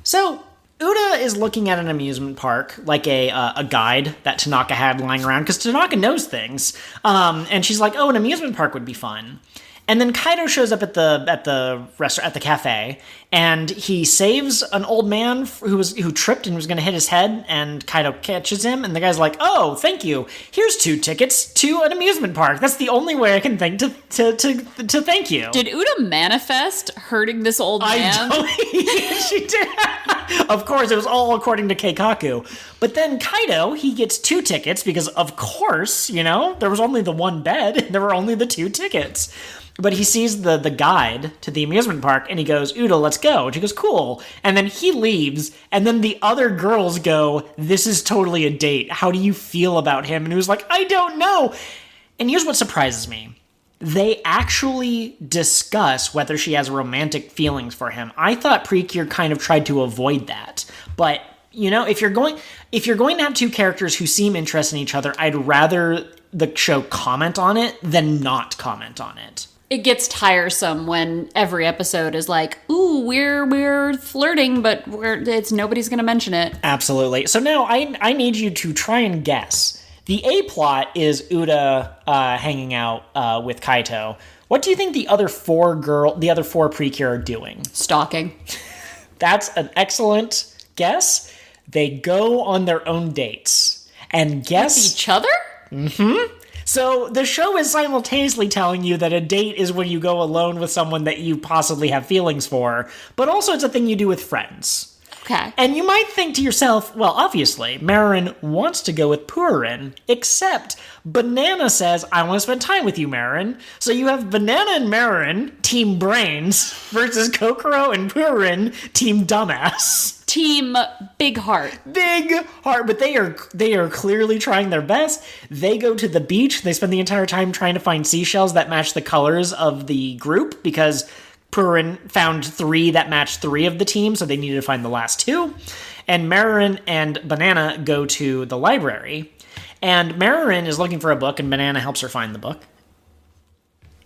So, Uda is looking at an amusement park, like a guide that Tanaka had lying around, because Tanaka knows things. And she's like, oh, an amusement park would be fun. And then Kaido shows up at the restaurant, at the cafe, and he saves an old man who tripped and was going to hit his head, and Kaido catches him, and the guy's like, oh, thank you. Here's 2 tickets to an amusement park. That's the only way I can think to thank you. Did Uda manifest hurting this old man? She did. Of course, it was all according to Keikaku. But then Kaido, he gets 2 tickets because, of course, there was only the one bed, and there were only the 2 tickets. But he sees the guide to the amusement park, and he goes, Uda, let's go. And she goes, cool. And then he leaves, and then the other girls go, this is totally a date. How do you feel about him? And he was like, I don't know. And here's what surprises me. They actually discuss whether she has romantic feelings for him. I thought PreCure kind of tried to avoid that. But, if you're going to have 2 characters who seem interested in each other, I'd rather the show comment on it than not comment on it. It gets tiresome when every episode is like, ooh, we're flirting, but nobody's going to mention it. Absolutely. So now I need you to try and guess. The A plot is Uda hanging out with Kaito. What do you think the other 4 PreCure are doing? Stalking. That's an excellent guess. They go on their own dates. And guess... With each other? Mm-hmm. So the show is simultaneously telling you that a date is when you go alone with someone that you possibly have feelings for, but also it's a thing you do with friends. Okay. And you might think to yourself, well, obviously, Marin wants to go with Purin, except Banana says, I want to spend time with you, Marin. So you have Banana and Marin, Team Brains, versus Kokoro and Purin, Team Dumbass. Team Big Heart. Big Heart, but they are clearly trying their best. They go to the beach. They spend the entire time trying to find seashells that match the colors of the group, because Purin found 3 that matched 3 of the team, so they needed to find the last 2. And Marin and Banana go to the library, and Marin is looking for a book, and Banana helps her find the book.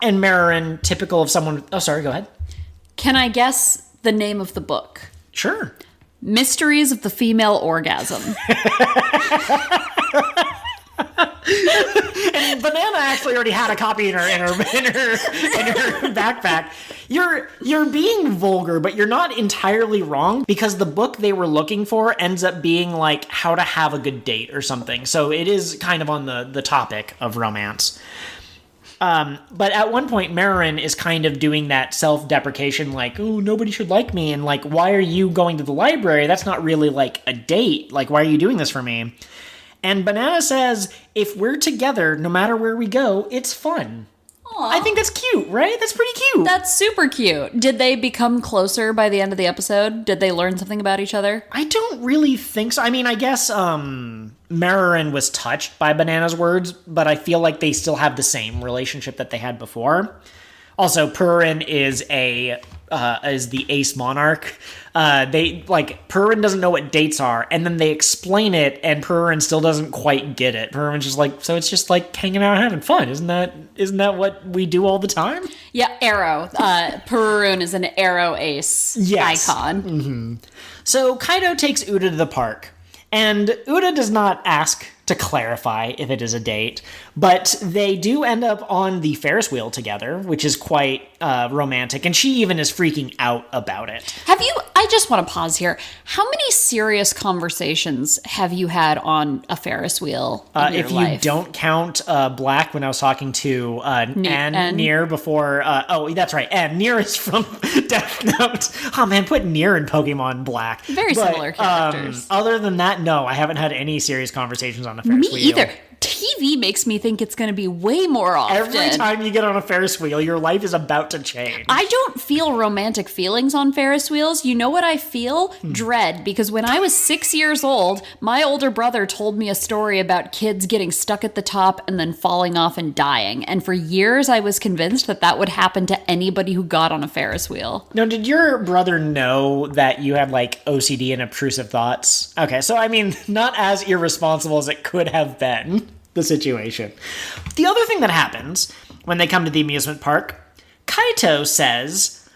And Marin, typical of someone... Oh, sorry, go ahead. Can I guess the name of the book? Sure. Mysteries of the Female Orgasm. And Banana actually already had a copy in her backpack. You're being vulgar, but you're not entirely wrong, because the book they were looking for ends up being like how to have a good date or something. So it is kind of on the topic of romance. But at one point, Marin is kind of doing that self-deprecation, like, oh, nobody should like me, and like, why are you going to the library? That's not really like a date. Like, why are you doing this for me? And Banana says, if we're together, no matter where we go, it's fun. Aww. I think that's cute, right? That's pretty cute. That's super cute. Did they become closer by the end of the episode? Did they learn something about each other? I don't really think so. I mean, I guess Marin was touched by Banana's words, but I feel like they still have the same relationship that they had before. Also, Purin is the ace monarch. Purin doesn't know what dates are, and then they explain it, and Purin still doesn't quite get it. Purin's just like, so it's just like hanging out and having fun. Isn't that what we do all the time? Yeah, arrow. Purin is an arrow ace icon. Mm-hmm. So Kaido takes Uda to the park, and Uda does not ask to clarify if it is a date. But they do end up on the Ferris wheel together, which is quite romantic, and she even is freaking out about it. I just want to pause here. How many serious conversations have you had on a Ferris wheel in your if life? you don't count Black, when I was talking to Nier before... oh, that's right. And Nier is from Death Note. Oh, man, put Nier in Pokemon Black. Very similar characters. Other than that, no, I haven't had any serious conversations on a Ferris wheel. Me either. TV makes me think it's going to be way more often. Every time you get on a Ferris wheel, your life is about to change. I don't feel romantic feelings on Ferris wheels. You know what I feel? Dread. Because when I was 6 years old, my older brother told me a story about kids getting stuck at the top and then falling off and dying. And for years, I was convinced that would happen to anybody who got on a Ferris wheel. Now, did your brother know that you had, OCD and obtrusive thoughts? Okay, so, not as irresponsible as it could have been, the situation. The other thing that happens when they come to the amusement park, Kaito says,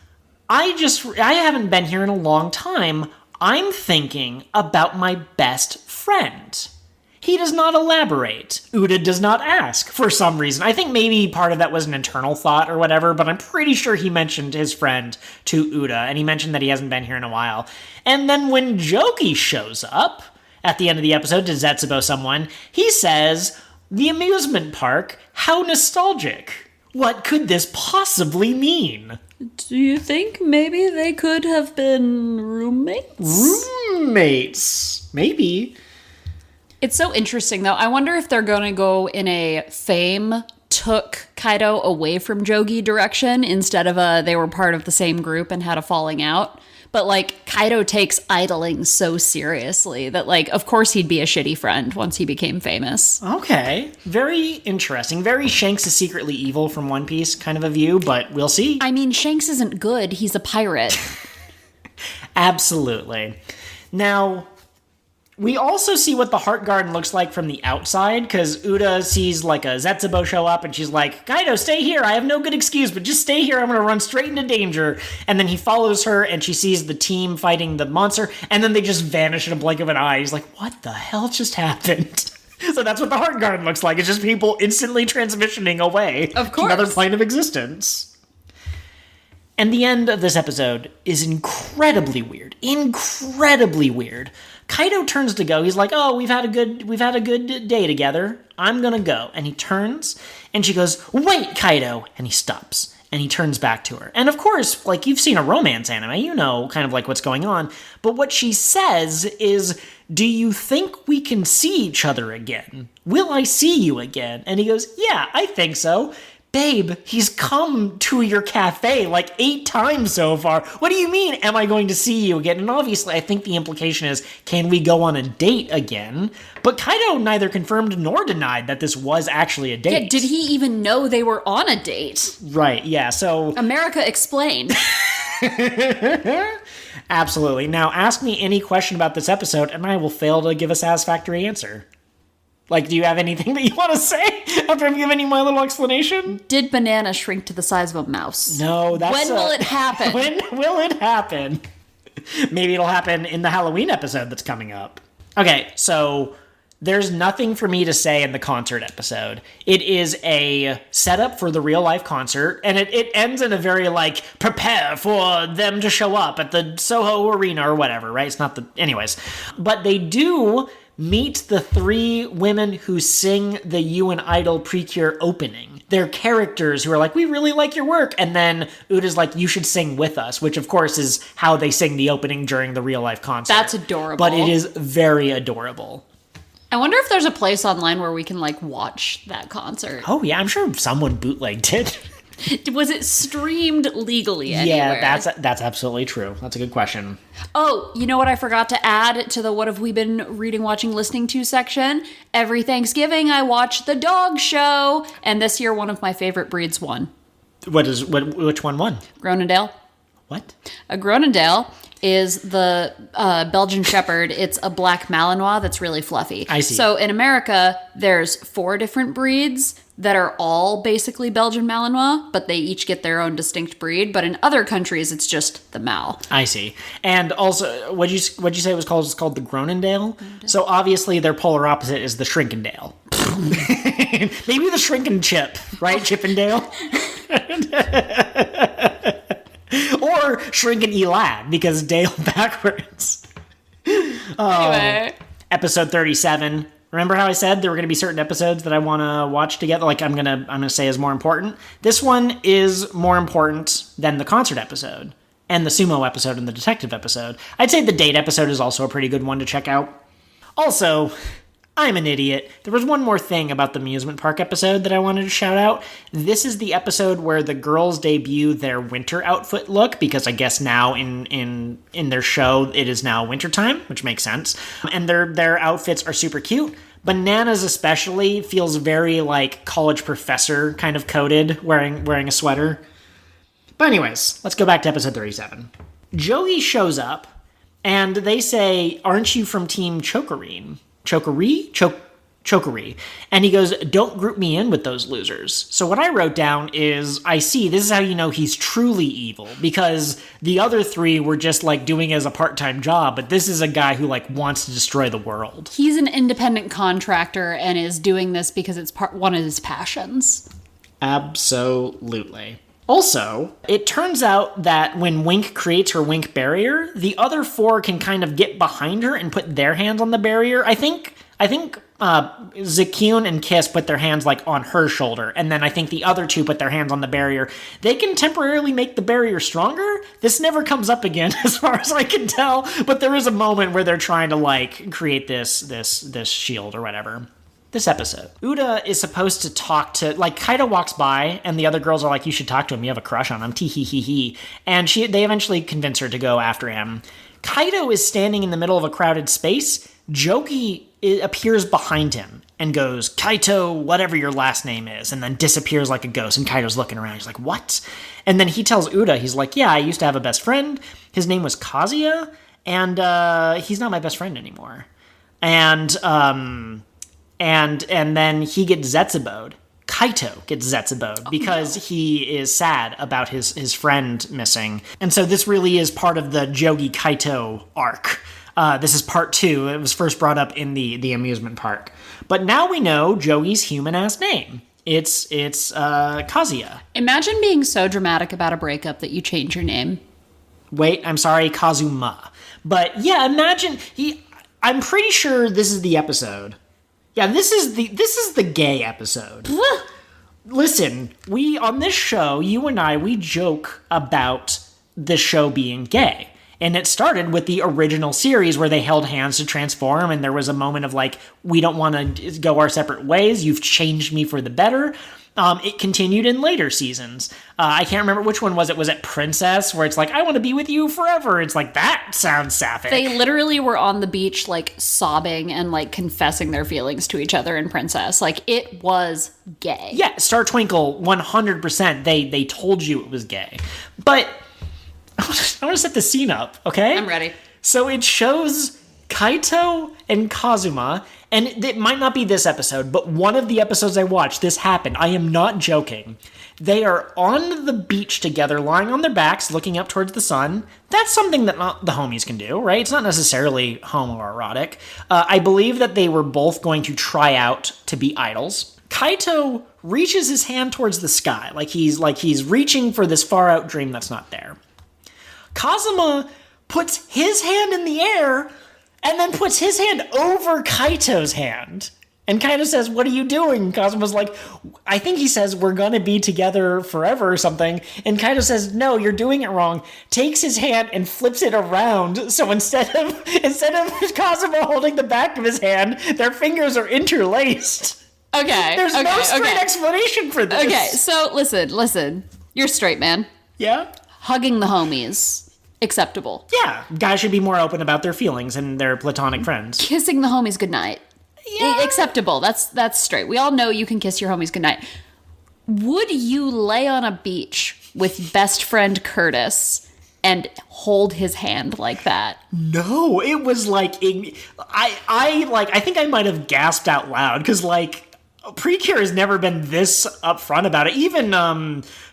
I haven't been here in a long time. I'm thinking about my best friend. He does not elaborate. Uda does not ask for some reason. I think maybe part of that was an internal thought or whatever, but I'm pretty sure he mentioned his friend to Uda, and he mentioned that he hasn't been here in a while. And then when Jogi shows up at the end of the episode to Zetsubo someone, he says, "The amusement park? How nostalgic. What could this possibly mean?" Do you think maybe they could have been roommates? Roommates. Maybe. It's so interesting, though. I wonder if they're going to go in a Fame took Kaido away from Jogi direction instead of they were part of the same group and had a falling out. But, Kaido takes idling so seriously that, of course he'd be a shitty friend once he became famous. Okay. Very interesting. Very Shanks is secretly evil from One Piece kind of a view, but we'll see. Shanks isn't good. He's a pirate. Absolutely. Now, we also see what the Heart Garden looks like from the outside, because Uda sees, a Zetsubo show up, and she's like, "Kaido, stay here. I have no good excuse, but just stay here. I'm going to run straight into danger." And then he follows her, and she sees the team fighting the monster, and then they just vanish in a blink of an eye. He's like, what the hell just happened? So that's what the Heart Garden looks like. It's just people instantly transitioning away of to another plane of existence. And the end of this episode is incredibly weird. Incredibly weird. Kaido turns to go. He's like, "Oh, we've had a good day together. I'm gonna go." And he turns, and she goes, "Wait, Kaido!" And he stops, and he turns back to her. And of course, you've seen a romance anime, you know kind of what's going on. But what she says is, "Do you think we can see each other again? Will I see you again?" And he goes, "Yeah, I think so." "Babe, he's come to your cafe 8 times so far. What do you mean, am I going to see you again?" And obviously, I think the implication is, can we go on a date again? But Kaido neither confirmed nor denied that this was actually a date. Yeah, did he even know they were on a date? Right, yeah, so... America, explain. Absolutely. Now, ask me any question about this episode, and I will fail to give a satisfactory answer. Do you have anything that you want to say after I've given you my little explanation? Did Banana shrink to the size of a mouse? No, that's... When will it happen? When will it happen? Maybe it'll happen in the Halloween episode that's coming up. Okay, so there's nothing for me to say in the concert episode. It is a setup for the real-life concert, and it ends in a very, prepare for them to show up at the Soho Arena or whatever, right? It's not the... Anyways. But they do... meet the 3 women who sing the You and Idol PreCure opening. They're characters who are like, "We really like your work." And then Uda's like, "You should sing with us," which of course is how they sing the opening during the real life concert. That's adorable. But it is very adorable. I wonder if there's a place online where we can watch that concert. Oh yeah, I'm sure someone bootlegged it. Was it streamed legally anywhere? Yeah, that's absolutely true. That's a good question. Oh, you know what I forgot to add to the what have we been reading, watching, listening to section? Every Thanksgiving I watch The Dog Show, and this year one of my favorite breeds won. Which one won? Groenendael. What? A Groenendael is the Belgian Shepherd. It's a black Malinois that's really fluffy. I see. So in America, there's 4 different breeds. that are all basically Belgian Malinois, but they each get their own distinct breed. But in other countries, it's just the Mal. I see. And also, what'd you say it was called? It's called the Groenendael. So obviously their polar opposite is the Shrinkendale. Maybe the Shrinken Chip, right? Chippendale? Or Shrinken Elad, because Dale backwards. Anyway. Episode 37. Remember how I said there were going to be certain episodes that I want to watch together? Like I'm gonna say is more important. This one is more important than the concert episode and the sumo episode and the detective episode. I'd say the date episode is also a pretty good one to check out. Also, I'm an idiot. There was one more thing about the amusement park episode that I wanted to shout out. This is the episode where the girls debut their winter outfit look, because I guess now in their show it is now wintertime, which makes sense. And their outfits are super cute. Bananas especially feels very like college professor kind of coded, wearing a sweater. But anyways, let's go back to episode 37. Joey shows up and they say, "Aren't you from Team Chokerine?" Chokery. And he goes, "Don't group me in with those losers." So what I wrote down is, I see, this is how you know he's truly evil, because the other three were just like doing it as a part-time job, but this is a guy who like wants to destroy the world. He's an independent contractor and is doing this because it's one of his passions. Absolutely. Also, it turns out that when Wink creates her Wink barrier, the other four can kind of get behind her and put their hands on the barrier. I think Zakyun and Kiss put their hands like on her shoulder, and then I think the other two put their hands on the barrier. They can temporarily make the barrier stronger. This never comes up again, as far as I can tell. But there is a moment where they're trying to like create this shield or whatever. This episode, Uda is supposed to talk to, like, Kaito walks by, and the other girls are like, "You should talk to him, you have a crush on him, tee-hee-hee-hee." And they eventually convince her to go after him. Kaito is standing in the middle of a crowded space. Jogi appears behind him and goes, "Kaito, whatever your last name is," and then disappears like a ghost, and Kaito's looking around, he's like, "What?" And then he tells Uda, he's like, "Yeah, I used to have a best friend, his name was Kazuya, and he's not my best friend anymore." And then he gets Zetsuboed. Kaito gets Zetsuboed because he is sad about his friend missing. And so this really is part of the Jogi Kaito arc. This is part 2. It was first brought up in the amusement park. But now we know Jogi's human-ass name. It's Kazuya. Imagine being so dramatic about a breakup that you change your name. Wait, I'm sorry, Kazuma. But yeah, imagine I'm pretty sure this is the episode. Yeah, this is the gay episode. Listen, on this show, you and I, we joke about the show being gay. And it started with the original series where they held hands to transform, and there was a moment of like, we don't want to go our separate ways, you've changed me for the better. It continued in later seasons. I can't remember which one was it. Was it Princess, where it's like, "I want to be with you forever"? It's like, that sounds sapphic. They literally were on the beach, like, sobbing and, like, confessing their feelings to each other in Princess. Like, it was gay. Yeah, Star Twinkle, 100%. They told you it was gay. But I want to set the scene up, okay? I'm ready. So it shows Kaito and Kazuma, and it might not be this episode, but one of the episodes I watched, this happened. I am not joking. They are on the beach together, lying on their backs, looking up towards the sun. That's something that not the homies can do, right? It's not necessarily homoerotic. I believe that they were both going to try out to be idols. Kaito reaches his hand towards the sky, like he's reaching for this far out dream that's not there. Kazuma puts his hand in the air and then puts his hand over Kaito's hand. And Kaito says, "What are you doing?" Kazuma's like, I think he says, "We're gonna be together forever," or something. And Kaito says, "No, you're doing it wrong." Takes his hand and flips it around. So instead of Kazuma holding the back of his hand, their fingers are interlaced. Okay. There's no straight explanation for this. Okay, so listen. You're straight, man. Yeah? Hugging the homies. Acceptable. Yeah, guys should be more open about their feelings and their platonic friends. Kissing the homies goodnight. Yeah. Acceptable. That's straight. We all know you can kiss your homies goodnight. Would you lay on a beach with best friend Curtis and hold his hand like that? No, it was like I think I might have gasped out loud because like PreCure has never been this upfront about it. Even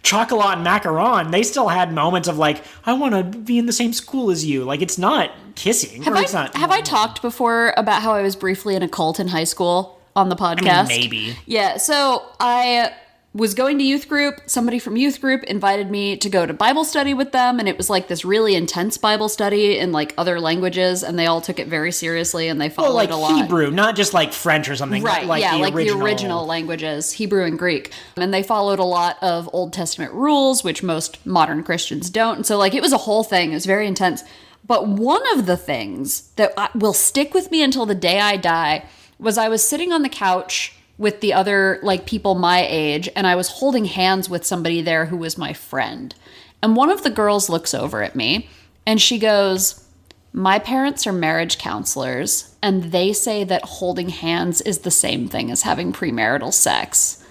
Chocolat and Macaron, they still had moments of like, I want to be in the same school as you. Like, it's not kissing. Have I talked before about how I was briefly in a cult in high school on the podcast? I mean, maybe. Yeah, so I was going to youth group. Somebody from youth group invited me to go to Bible study with them, and it was like this really intense Bible study in like other languages, and they all took it very seriously, and they followed a lot. Hebrew, not just like French or something. Right, like the original languages, Hebrew and Greek. And they followed a lot of Old Testament rules, which most modern Christians don't. And so like it was a whole thing. It was very intense. But one of the things that will stick with me until the day I die was I was sitting on the couch with the other like people my age, and I was holding hands with somebody there who was my friend. And one of the girls looks over at me and she goes, my parents are marriage counselors, and they say that holding hands is the same thing as having premarital sex.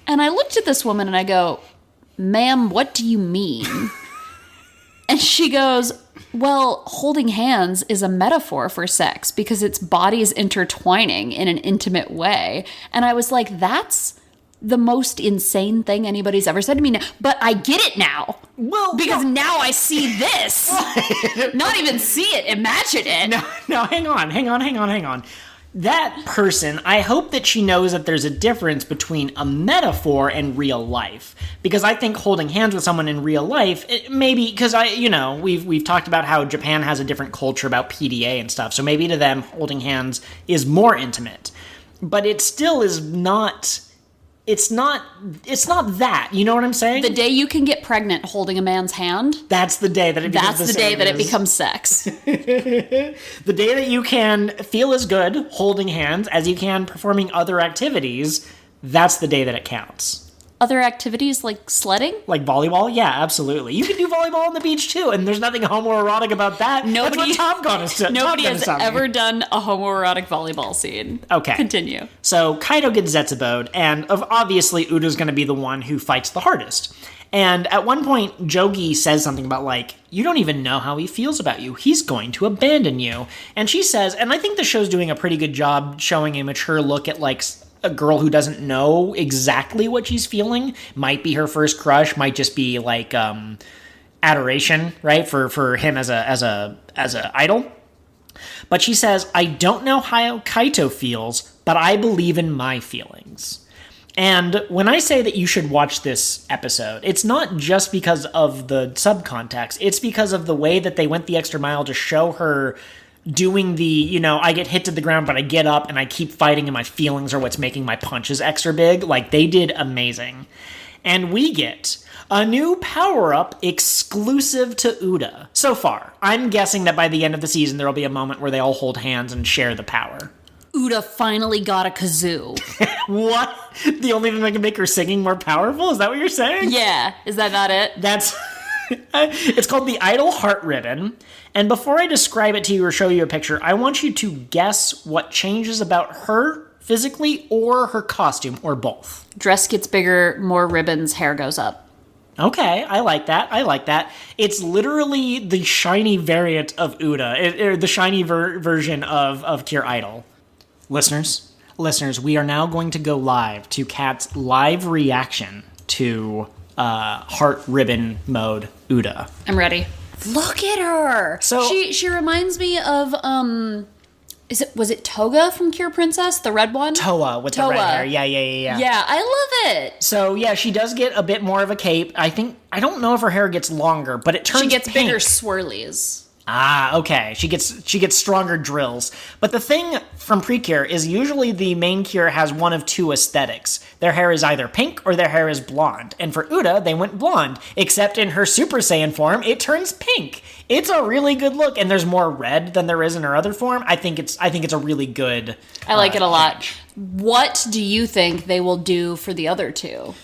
And I looked at this woman and I go, ma'am, what do you mean? And she goes, well, holding hands is a metaphor for sex because it's bodies intertwining in an intimate way. And I was like, that's the most insane thing anybody's ever said to me. But I get it now. Well, because now I see this. Not even see it, imagine it. No, hang on. That person, I hope that she knows that there's a difference between a metaphor and real life. Because I think holding hands with someone in real life, maybe, because we've talked about how Japan has a different culture about PDA and stuff, so maybe to them, holding hands is more intimate. But it still is not... It's not that. You know what I'm saying? The day you can get pregnant holding a man's hand. That's the day that it becomes That's the day that it becomes sex. The day that you can feel as good holding hands as you can performing other activities, that's the day that it counts. Other activities like sledding? Like volleyball? Yeah, absolutely. You can do volleyball on the beach too, and there's nothing homoerotic about that. Nobody has done ever done a homoerotic volleyball scene. Okay. Continue. So Kaido gets Zetsuboued, and obviously Uda's going to be the one who fights the hardest. And at one point, Jogi says something about, like, you don't even know how he feels about you. He's going to abandon you. And she says, and I think the show's doing a pretty good job showing a mature look at, like, a girl who doesn't know exactly what she's feeling. Might be her first crush, might just be like adoration, right? For him as a idol. But she says, I don't know how Kaito feels, but I believe in my feelings. And when I say that you should watch this episode, it's not just because of the subcontext. It's because of the way that they went the extra mile to show her doing the, I get hit to the ground, but I get up and I keep fighting and my feelings are what's making my punches extra big. Like, they did amazing. And we get a new power-up exclusive to Uda. So far, I'm guessing that by the end of the season, there will be a moment where they all hold hands and share the power. Uda finally got a kazoo. What? The only thing that can make her singing more powerful? Is that what you're saying? Yeah. Is that not it? That's... It's called the Idol Heart Ribbon. And before I describe it to you or show you a picture, I want you to guess what changes about her physically or her costume or both. Dress gets bigger, more ribbons, hair goes up. Okay, I like that. It's literally the shiny variant of Uda, or the shiny version of Cure Idol. Listeners, we are now going to go live to Kat's live reaction to Heart Ribbon mode Uda. I'm ready. Look at her. So she reminds me of was it Toga from Cure Princess, the red one? Toa with the red hair. Yeah. Yeah, I love it. So yeah, she does get a bit more of a cape. I don't know if her hair gets longer, but it turns pink. She gets bigger swirlies. Ah, okay. She gets stronger drills. But the thing from PreCure is usually the main cure has one of two aesthetics. Their hair is either pink or their hair is blonde. And for Uda, they went blonde. Except in her Super Saiyan form, it turns pink. It's a really good look, and there's more red than there is in her other form. I think it's a really good. I like it a lot. What do you think they will do for the other two?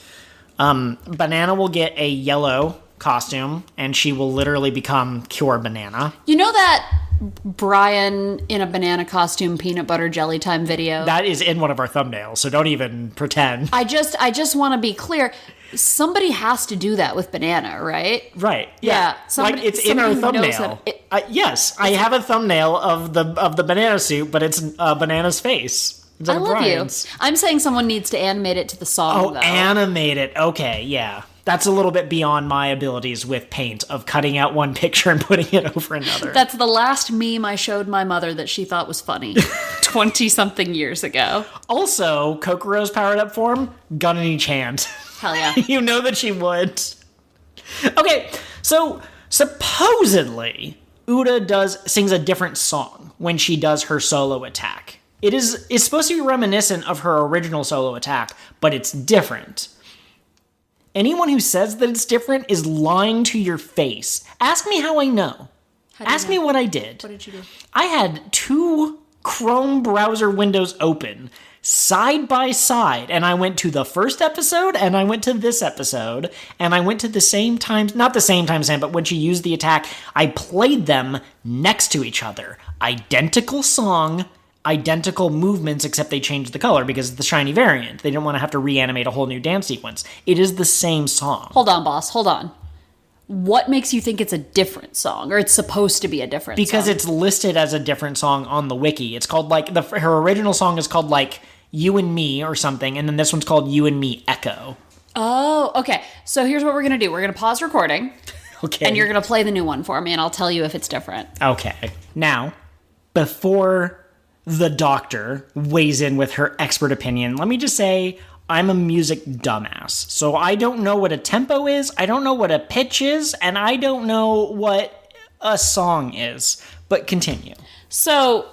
Banana will get a yellow costume, and she will literally become Cure Banana. You know that Brian in a banana costume peanut butter jelly time video? That is in one of our thumbnails, so don't even pretend. I just want to be clear. Somebody has to do that with Banana, right? Right. Yeah. It's in our thumbnail. Yes, I have a thumbnail of the banana suit, but it's Banana's face. I love you. I'm saying someone needs to animate it to the song, though. Animate it. Okay, yeah. That's a little bit beyond my abilities with paint of cutting out one picture and putting it over another. That's the last meme I showed my mother that she thought was funny 20-something years ago. Also, Kokoro's powered up form, gun in each hand. Hell yeah. You know that she would. Okay, so supposedly, Uda sings a different song when she does her solo attack. It's supposed to be reminiscent of her original solo attack, but it's different. Anyone who says that it's different is lying to your face. Ask me how I know. Ask me what I did. What did you do? I had 2 Chrome browser windows open side by side, and I went to the first episode, and I went to this episode, and I went to the same time, not the same time, but when she used the attack, I played them next to each other. Identical song, identical movements, except they changed the color because it's the shiny variant. They didn't want to have to reanimate a whole new dance sequence. It is the same song. Hold on, boss. Hold on. What makes you think it's a different song, or it's supposed to be a different song? Because it's listed as a different song on the wiki. It's called, like, her original song is called, like, You and Me or something, and then this one's called You and Me Echo. Oh, okay. So here's what we're going to do. We're going to pause recording. Okay. And you're going to play the new one for me, and I'll tell you if it's different. Okay. Now, before the doctor weighs in with her expert opinion, let me just say I'm a music dumbass. So I don't know what a tempo is, I don't know what a pitch is, and I don't know what a song is. But continue. So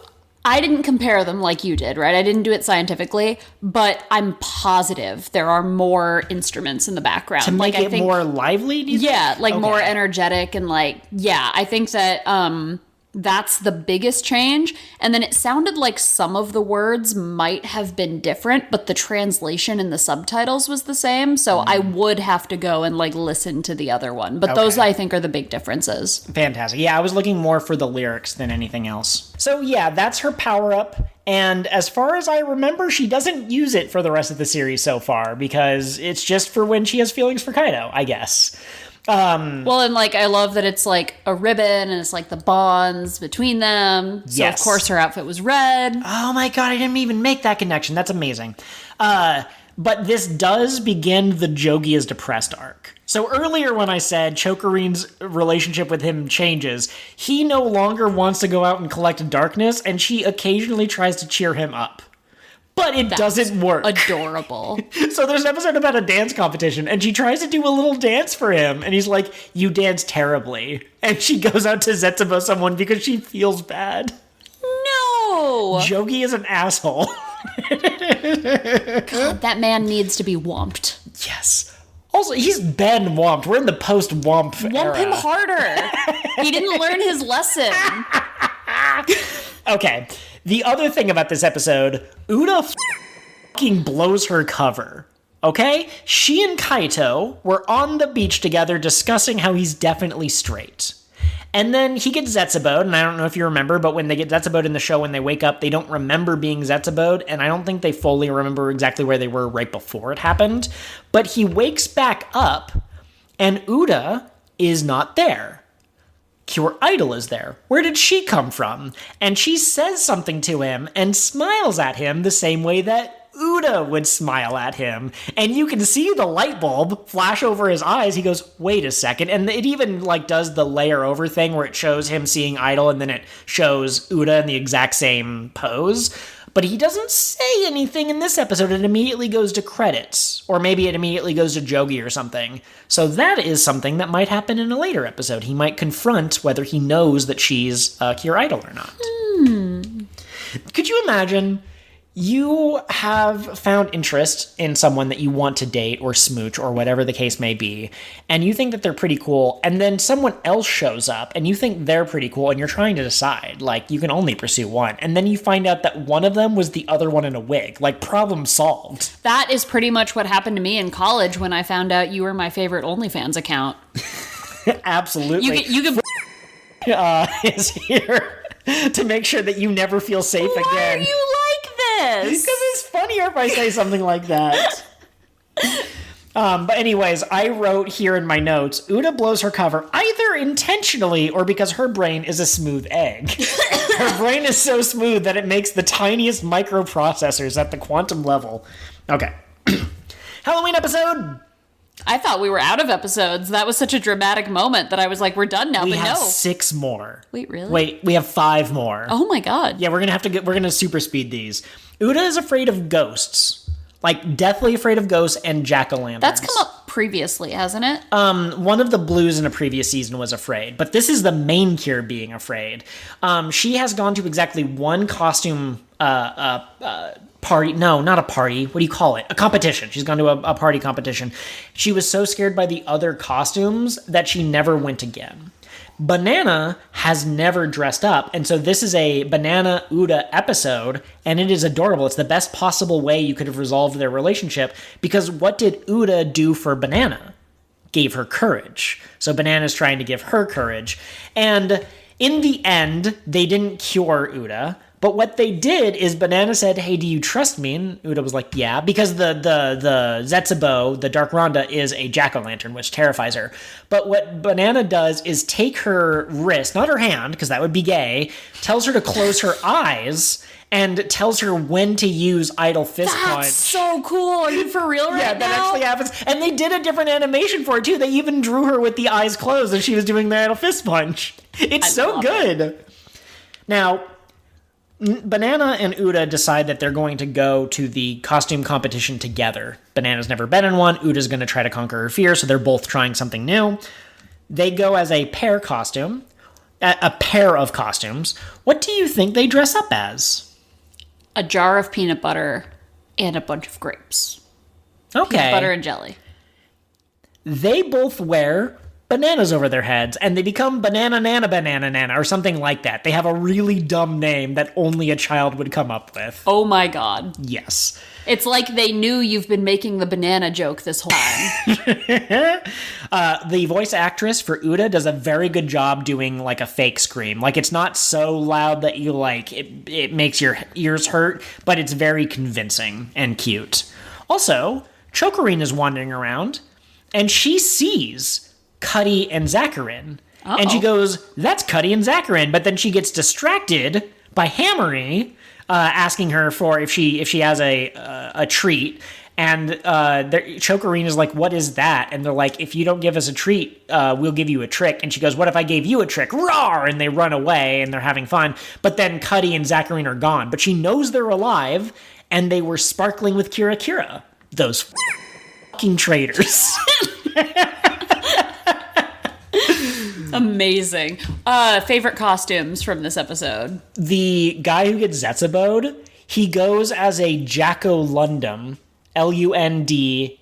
I didn't compare them like you did, right? I didn't do it scientifically, but I'm positive there are more instruments in the background. To make it more lively, do you think? Yeah, like more energetic and like, yeah, I think that that's the biggest change. And then it sounded like some of the words might have been different, but the translation in the subtitles was the same. So I would have to go and like listen to the other one. But those I think are the big differences. Fantastic. Yeah, I was looking more for the lyrics than anything else. So yeah, that's her power up. And as far as I remember, she doesn't use it for the rest of the series so far because it's just for when she has feelings for Kaido, I guess. Well, and like I love that it's like a ribbon and it's like the bonds between them. So Yes. of course her outfit was red. Oh my god, I didn't even make that connection. That's amazing. But this does begin the Jogi is depressed arc. So earlier when I said Chokurin's relationship with him changes, he no longer wants to go out and collect darkness, and she occasionally tries to cheer him up. But it doesn't work. Adorable. So there's an episode about a dance competition, and she tries to do a little dance for him, and he's like, "You dance terribly." And she goes out to Zetsubo someone because she feels bad. No! Jogi is an asshole. God, that man needs to be womped. Yes. Also, he's been womped. We're in the post-womp era. Womp him harder. He didn't learn his lesson. Okay. The other thing about this episode, Uda fucking blows her cover. Okay? She and Kaito were on the beach together discussing how he's definitely straight. And then he gets Zetsubo'd, and I don't know if you remember, but when they get Zetsubo'd in the show, when they wake up, they don't remember being Zetsubo'd, and I don't think they fully remember exactly where they were right before it happened. But he wakes back up, and Uda is not there. Pure Idol is there. Where did she come from? And she says something to him and smiles at him the same way that Uda would smile at him. And you can see the light bulb flash over his eyes. He goes, wait a second. And it even like does the layer over thing where it shows him seeing Idol and then it shows Uda in the exact same pose. But he doesn't say anything in this episode. It immediately goes to credits. Or maybe it immediately goes to Jogi or something. So that is something that might happen in a later episode. He might confront whether he knows that she's Pure Idol or not. Could you imagine you have found interest in someone that you want to date or smooch or whatever the case may be, and you think that they're pretty cool, and then someone else shows up and you think they're pretty cool and you're trying to decide, like, you can only pursue one, and then you find out that one of them was the other one in a wig. Like, problem solved. That is pretty much what happened to me in college when I found out you were my favorite OnlyFans account. Absolutely. You can is here to make sure that you never feel safe again. Why are you like this? Because it's funnier if I say something like that. But anyways, I wrote here in my notes, Uda blows her cover either intentionally or because her brain is a smooth egg. Her brain is so smooth that it makes the tiniest microprocessors at the quantum level. Okay. Halloween episode. I thought we were out of episodes. That was such a dramatic moment that I was like, we're done now, We but have no. 6 more. Wait, really? Wait, we have 5 more. Oh my god. Yeah, we're gonna super speed these. Uda is afraid of ghosts. Like, deathly afraid of ghosts and jack-o'-lanterns. That's come up previously, hasn't it? One of the blues in a previous season was afraid, but this is the main cure being afraid. She has gone to exactly one costume party. No, not a party. What do you call it? A competition. She's gone to a party competition. She was so scared by the other costumes that she never went again. Banana has never dressed up, and so this is a Banana Uda episode, and it is adorable. It's the best possible way you could have resolved their relationship, because what did Uda do for Banana? Gave her courage. So Banana's trying to give her courage. And in the end, they didn't cure Uda, but what they did is Banana said, hey, do you trust me? And Uda was like, yeah, because the Zetsubo, the Dark Rhonda, is a jack-o'-lantern, which terrifies her. But what Banana does is take her wrist, not her hand, because that would be gay, tells her to close her eyes, and tells her when to use idle fist punch. That's so cool. Are you for real right now? Yeah, that actually happens. And they did a different animation for it, too. They even drew her with the eyes closed as she was doing the idle fist punch. It's so good. Now, Banana and Uda decide that they're going to go to the costume competition together. Banana's never been in one. Uda's going to try to conquer her fear, so they're both trying something new. They go as a pair of costumes. What do you think they dress up as? A jar of peanut butter and a bunch of grapes. Okay. Peanut butter and jelly. They both wear bananas over their heads, and they become Banana Nana, or something like that. They have a really dumb name that only a child would come up with. Oh my god. Yes. It's like they knew you've been making the banana joke this whole time. The voice actress for Uda does a very good job doing like a fake scream. Like, it's not so loud that you like it makes your ears hurt, but it's very convincing and cute. Also, Chokorine is wandering around, and she sees Cuddy and Zacharin. Uh-oh. And she goes, that's Cuddy and Zacharin. But then she gets distracted by Hamorin asking her for if she has a treat. And Chokorine is like, what is that? And they're like, if you don't give us a treat, we'll give you a trick. And she goes, what if I gave you a trick? Roar! And they run away and they're having fun. But then Cuddy and Zacharin are gone. But she knows they're alive, and they were sparkling with Kira. Those fucking traitors. Amazing. Favorite costumes from this episode? The guy who gets Zetsubo'd, he goes as a Jacko-Lundum, Lundham,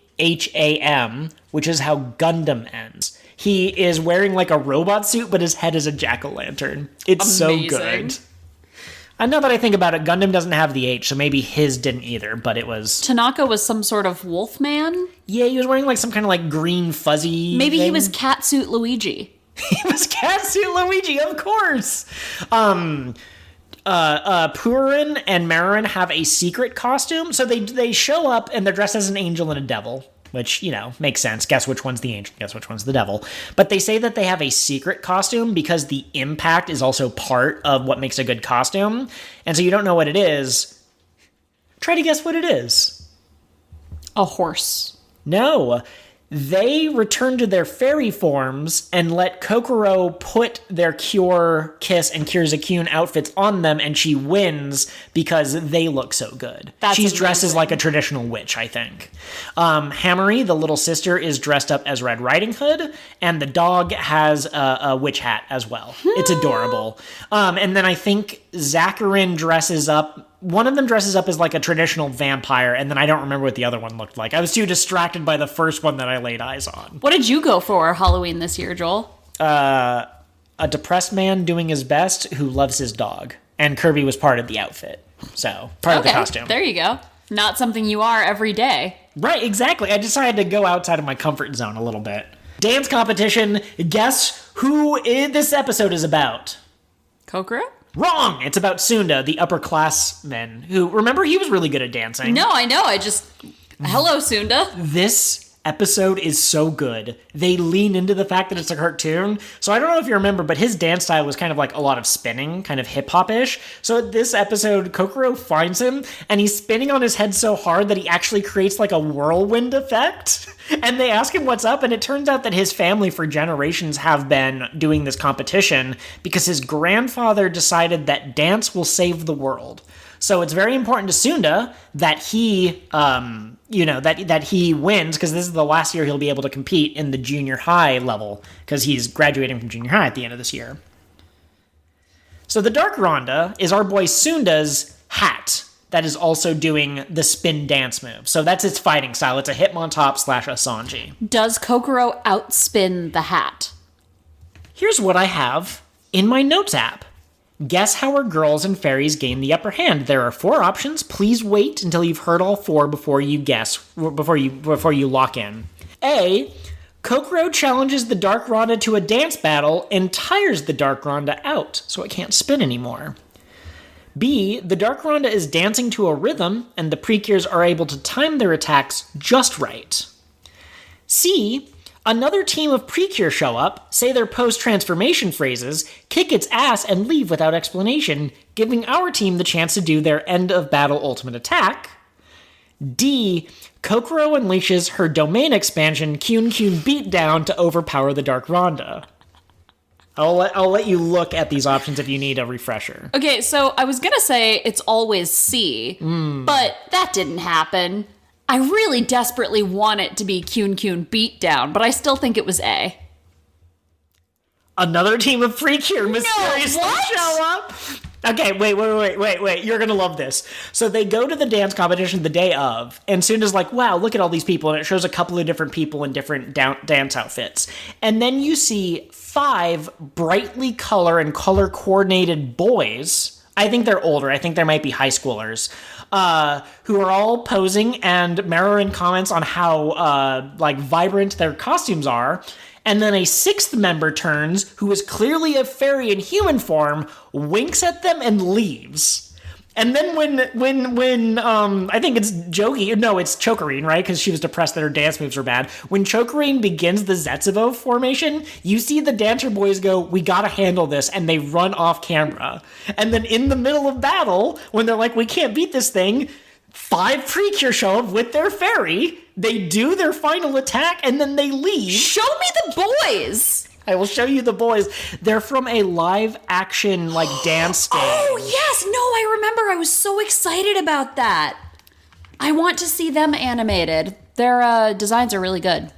which is how Gundam ends. He is wearing like a robot suit, but his head is a jack-o'-lantern. It's amazing. So good. I know that I think about it, Gundam doesn't have the H, so maybe his didn't either, but it was... Tanaka was some sort of wolf man? Yeah, he was wearing like some kind of like green fuzzy Maybe thing. he was Catsuit Luigi. He was Catsuit Luigi, of course! Purin and Marin have a secret costume, so they show up and they're dressed as an angel and a devil, which, you know, makes sense. Guess which one's the angel, guess which one's the devil. But they say that they have a secret costume because the impact is also part of what makes a good costume, and so you don't know what it is. Try to guess what it is. A horse. No. They return to their fairy forms and let Kokoro put their Cure, Kiss, and Kyun outfits on them, and she wins because they look so good. She's dressed as like a traditional witch, I think. Hamorin, the little sister, is dressed up as Red Riding Hood, and the dog has a witch hat as well. It's adorable. And then I think Zacharin dresses up. One of them dresses up as like a traditional vampire, and then I don't remember what the other one looked like. I was too distracted by the first one that I laid eyes on. What did you go for Halloween this year, Joel? A depressed man doing his best who loves his dog. And Kirby was part of the outfit. So, part of the costume. There you go. Not something you are every day. Right, exactly. I decided to go outside of my comfort zone a little bit. Dance competition. Guess who this episode is about? Kokoro? Wrong! It's about Sunda, the upperclassman, who, remember, he was really good at dancing. No, I know. Hello, Sunda. This episode is so good. They lean into the fact that it's a cartoon. So I don't know if you remember, but his dance style was kind of like a lot of spinning, kind of hip-hop-ish. So this episode, Kokoro finds him, and he's spinning on his head so hard that he actually creates like a whirlwind effect. And they ask him what's up, and it turns out that his family for generations have been doing this competition because his grandfather decided that dance will save the world. So it's very important to Sunda that he, that he wins, because this is the last year he'll be able to compete in the junior high level, because he's graduating from junior high at the end of this year. So the Dark Ronda is our boy Sunda's hat that is also doing the spin dance move. So that's its fighting style. It's a Hitmontop / Asanji. Does Kokoro outspin the hat? Here's what I have in my notes app. Guess how our girls and fairies gain the upper hand. There are 4 options. Please wait until you've heard all 4 before you lock in. A. Kokoro challenges the Dark Ronda to a dance battle and tires the Dark Ronda out, so it can't spin anymore. B. The Dark Ronda is dancing to a rhythm, and the PreCures are able to time their attacks just right. C. Another team of PreCure show up, say their post-transformation phrases, kick its ass, and leave without explanation, giving our team the chance to do their end-of-battle ultimate attack. D. Kokoro unleashes her domain expansion Kyun-Kyun beatdown to overpower the Dark Ronda. I'll let you look at these options if you need a refresher. Okay, so I was gonna say it's always C, but that didn't happen. I really desperately want it to be Kyun-Kyun beatdown, but I still think it was A. Another team of PreCure mysteriously show up. Okay, wait. You're going to love this. So they go to the dance competition the day of, and Sunda's like, wow, look at all these people. And it shows a couple of different people in different dance outfits. And then you see 5 brightly color coordinated boys. I think they're older. I think they might be high schoolers. Who are all posing, and Mero comments on how vibrant their costumes are. And then a 6th member turns, who is clearly a fairy in human form, winks at them and leaves. And then when I think it's it's Chokorine, right? Because she was depressed that her dance moves were bad. When Chokorine begins the Zetsubo formation, you see the dancer boys go, we gotta handle this, and they run off camera. And then in the middle of battle, when they're like, we can't beat this thing, 5 PreCure show up with their fairy, they do their final attack, and then they leave. Show me the boys! I will show you the boys. They're from a live-action, dance stage. Oh, yes! No, I remember. I was so excited about that. I want to see them animated. Their designs are really good.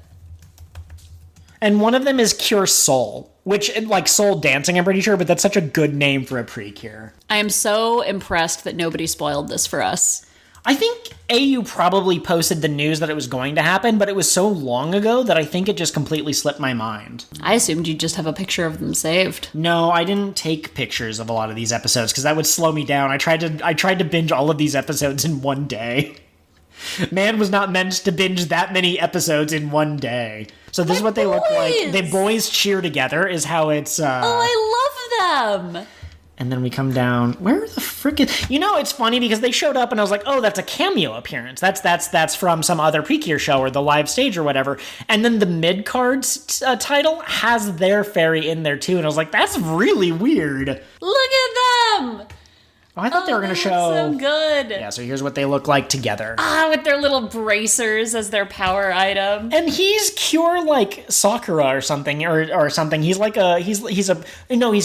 And one of them is Cure Soul, which, soul dancing, I'm pretty sure, but that's such a good name for a PreCure. I am so impressed that nobody spoiled this for us. I think AU probably posted the news that it was going to happen, but it was so long ago that I think it just completely slipped my mind. I assumed you'd just have a picture of them saved. No, I didn't take pictures of a lot of these episodes because that would slow me down. I tried to binge all of these episodes in one day. Man was not meant to binge that many episodes in one day. So this is what they look like. The boys cheer together is how it's... Oh, I love them! And then we come down. Where the frickin'... it's funny because they showed up and I was like, oh, that's a cameo appearance. That's from some other PreCure show or the live stage or whatever. And then the mid-cards title has their fairy in there too. And I was like, that's really weird. Look at them! Oh, I thought they were going to show... so good. Yeah, so here's what they look like together. With their little bracers as their power item. And he's Cure Sakura or something, or something. He's he's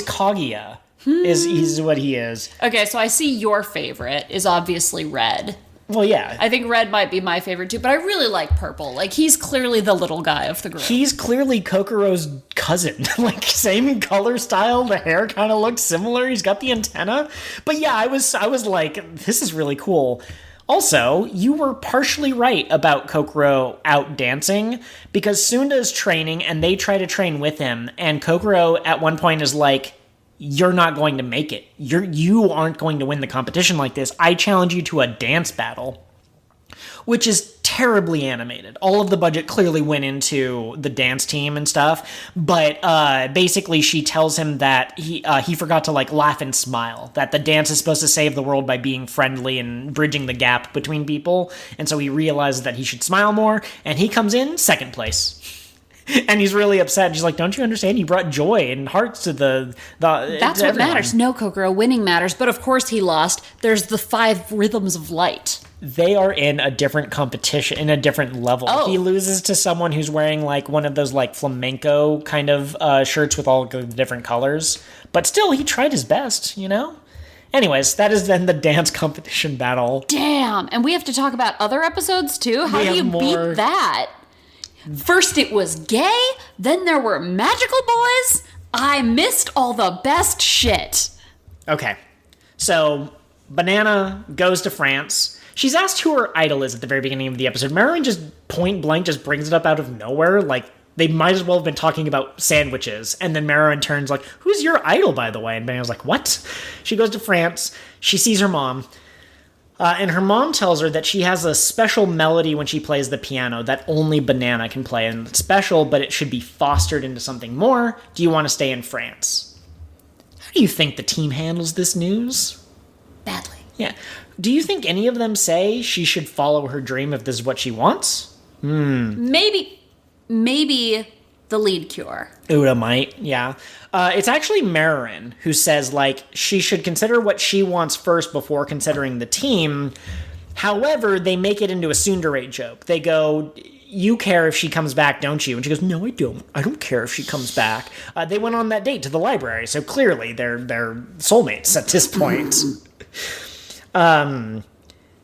Kaguya. He's what he is. Okay, so I see your favorite is obviously red. Well, yeah. I think red might be my favorite too, but I really like purple. He's clearly the little guy of the group. He's clearly Kokoro's cousin. Same color style. The hair kind of looks similar. He's got the antenna. But yeah, I was like, this is really cool. Also, you were partially right about Kokoro out dancing, because Sunda is training and they try to train with him, and Kokoro at one point is like, you're not going to make it. You aren't going to win the competition like this. I challenge you to a dance battle. Which is terribly animated. All of the budget clearly went into the dance team and stuff, but basically she tells him that he forgot to like laugh and smile, that the dance is supposed to save the world by being friendly and bridging the gap between people, and so he realizes that he should smile more, and he comes in second place. And he's really upset. She's like, don't you understand? You brought joy and hearts to the That's what matters. No, Kokoro, winning matters. But of course he lost. There's the 5 rhythms of light. They are in a different competition, in a different level. Oh. He loses to someone who's wearing like one of those like flamenco kind of shirts with all the different colors. But still, he tried his best, you know? Anyways, that is then the dance competition battle. Damn. And we have to talk about other episodes too? How do you beat that? First it was gay, then there were magical boys. I missed all the best shit. Okay, so Banana goes to France. She's asked who her idol is at the very beginning of the episode. Marilyn just point blank just brings it up out of nowhere. Like, they might as well have been talking about sandwiches. And then Marilyn turns like, who's your idol, by the way? And Banana's like, what? She goes to France. She sees her mom. And her mom tells her that she has a special melody when she plays the piano that only Banana can play. And it's special, but it should be fostered into something more. Do you want to stay in France? How do you think the team handles this news? Badly. Yeah. Do you think any of them say she should follow her dream if this is what she wants? Maybe the lead cure. Uda might, yeah. It's actually Marin who says, like, she should consider what she wants first before considering the team. However, they make it into a tsundere joke. They go, you care if she comes back, don't you? And she goes, no, I don't. I don't care if she comes back. They went on that date to the library, so clearly they're soulmates at this point.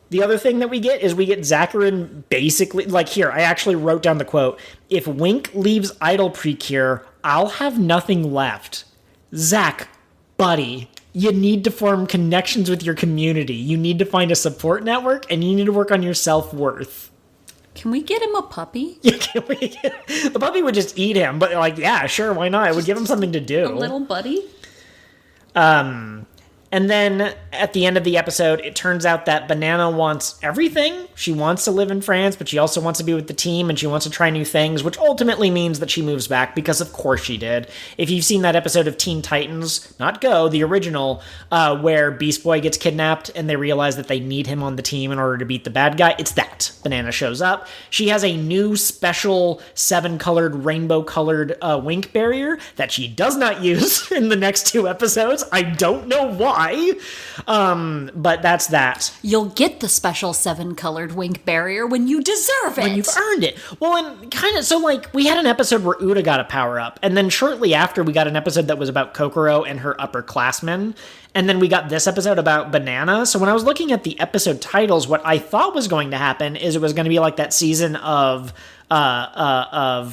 The other thing that we get is we get Zacharin basically, like here, I actually wrote down the quote, if Wink leaves Idol PreCure, I'll have nothing left. Zach, buddy, you need to form connections with your community. You need to find a support network, and you need to work on your self-worth. Can we get him a puppy? Yeah, the puppy would just eat him, but like, yeah, sure, why not? It would give him something to do. A little buddy? And then at the end of the episode, it turns out that Banana wants everything. She wants to live in France, but she also wants to be with the team, and she wants to try new things, which ultimately means that she moves back, because of course she did. If you've seen that episode of Teen Titans, not Go, the original, where Beast Boy gets kidnapped and they realize that they need him on the team in order to beat the bad guy, it's that. Banana shows up. She has a new special 7-colored, rainbow-colored Wink barrier that she does not use in the next 2 episodes. I don't know why. But that's that. You'll get the special 7-colored Wink barrier when you deserve it. When you've earned it. Well, and kind of, so like, we had an episode where Uda got a power-up, and then shortly after, we got an episode that was about Kokoro and her upperclassmen, and then we got this episode about Banana. So when I was looking at the episode titles, what I thought was going to happen is it was going to be like that season of My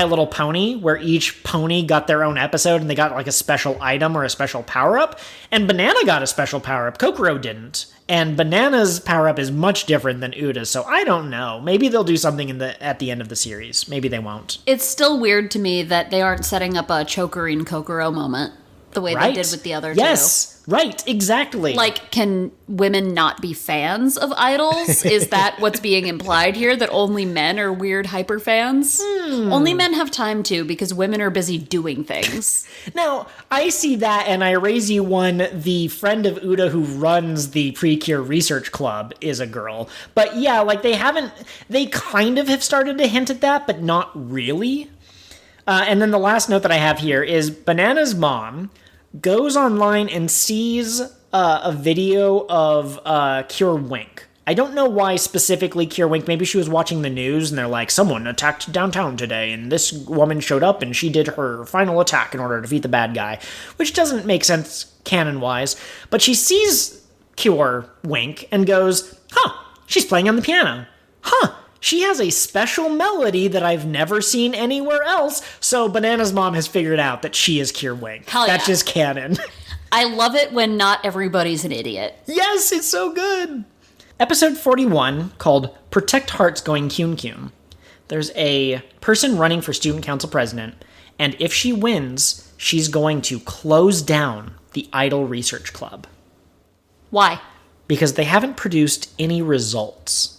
Little Pony, where each pony got their own episode and they got like a special item or a special power-up. And Banana got a special power-up. Kokoro didn't. And Banana's power-up is much different than Uda's, so I don't know. Maybe they'll do something at the end of the series. Maybe they won't. It's still weird to me that they aren't setting up a Chokerine Kokoro moment the way they did with the other two. Yes, right, exactly. Like, can women not be fans of idols? Is that what's being implied here? That only men are weird hyper fans? Only men have time to, because women are busy doing things. Now, I see that, and I raise you one. The friend of Uda who runs the PreCure Research Club is a girl. But yeah, like they kind of have started to hint at that, but not really. And then the last note that I have here is Banana's mom goes online and sees a video of Cure Wink. I don't know why specifically Cure Wink. Maybe she was watching the news and they're like, someone attacked downtown today and this woman showed up and she did her final attack in order to defeat the bad guy, which doesn't make sense canon-wise. But she sees Cure Wink and goes, she's playing on the piano. She has a special melody that I've never seen anywhere else. So Banana's mom has figured out that she is Cure Wink. Hell yeah. That's just canon. I love it when not everybody's an idiot. Yes, it's so good. Episode 41, called Protect Hearts Going Kyun-Kyun. There's a person running for student council president, and if she wins, she's going to close down the Idol Research Club. Why? Because they haven't produced any results.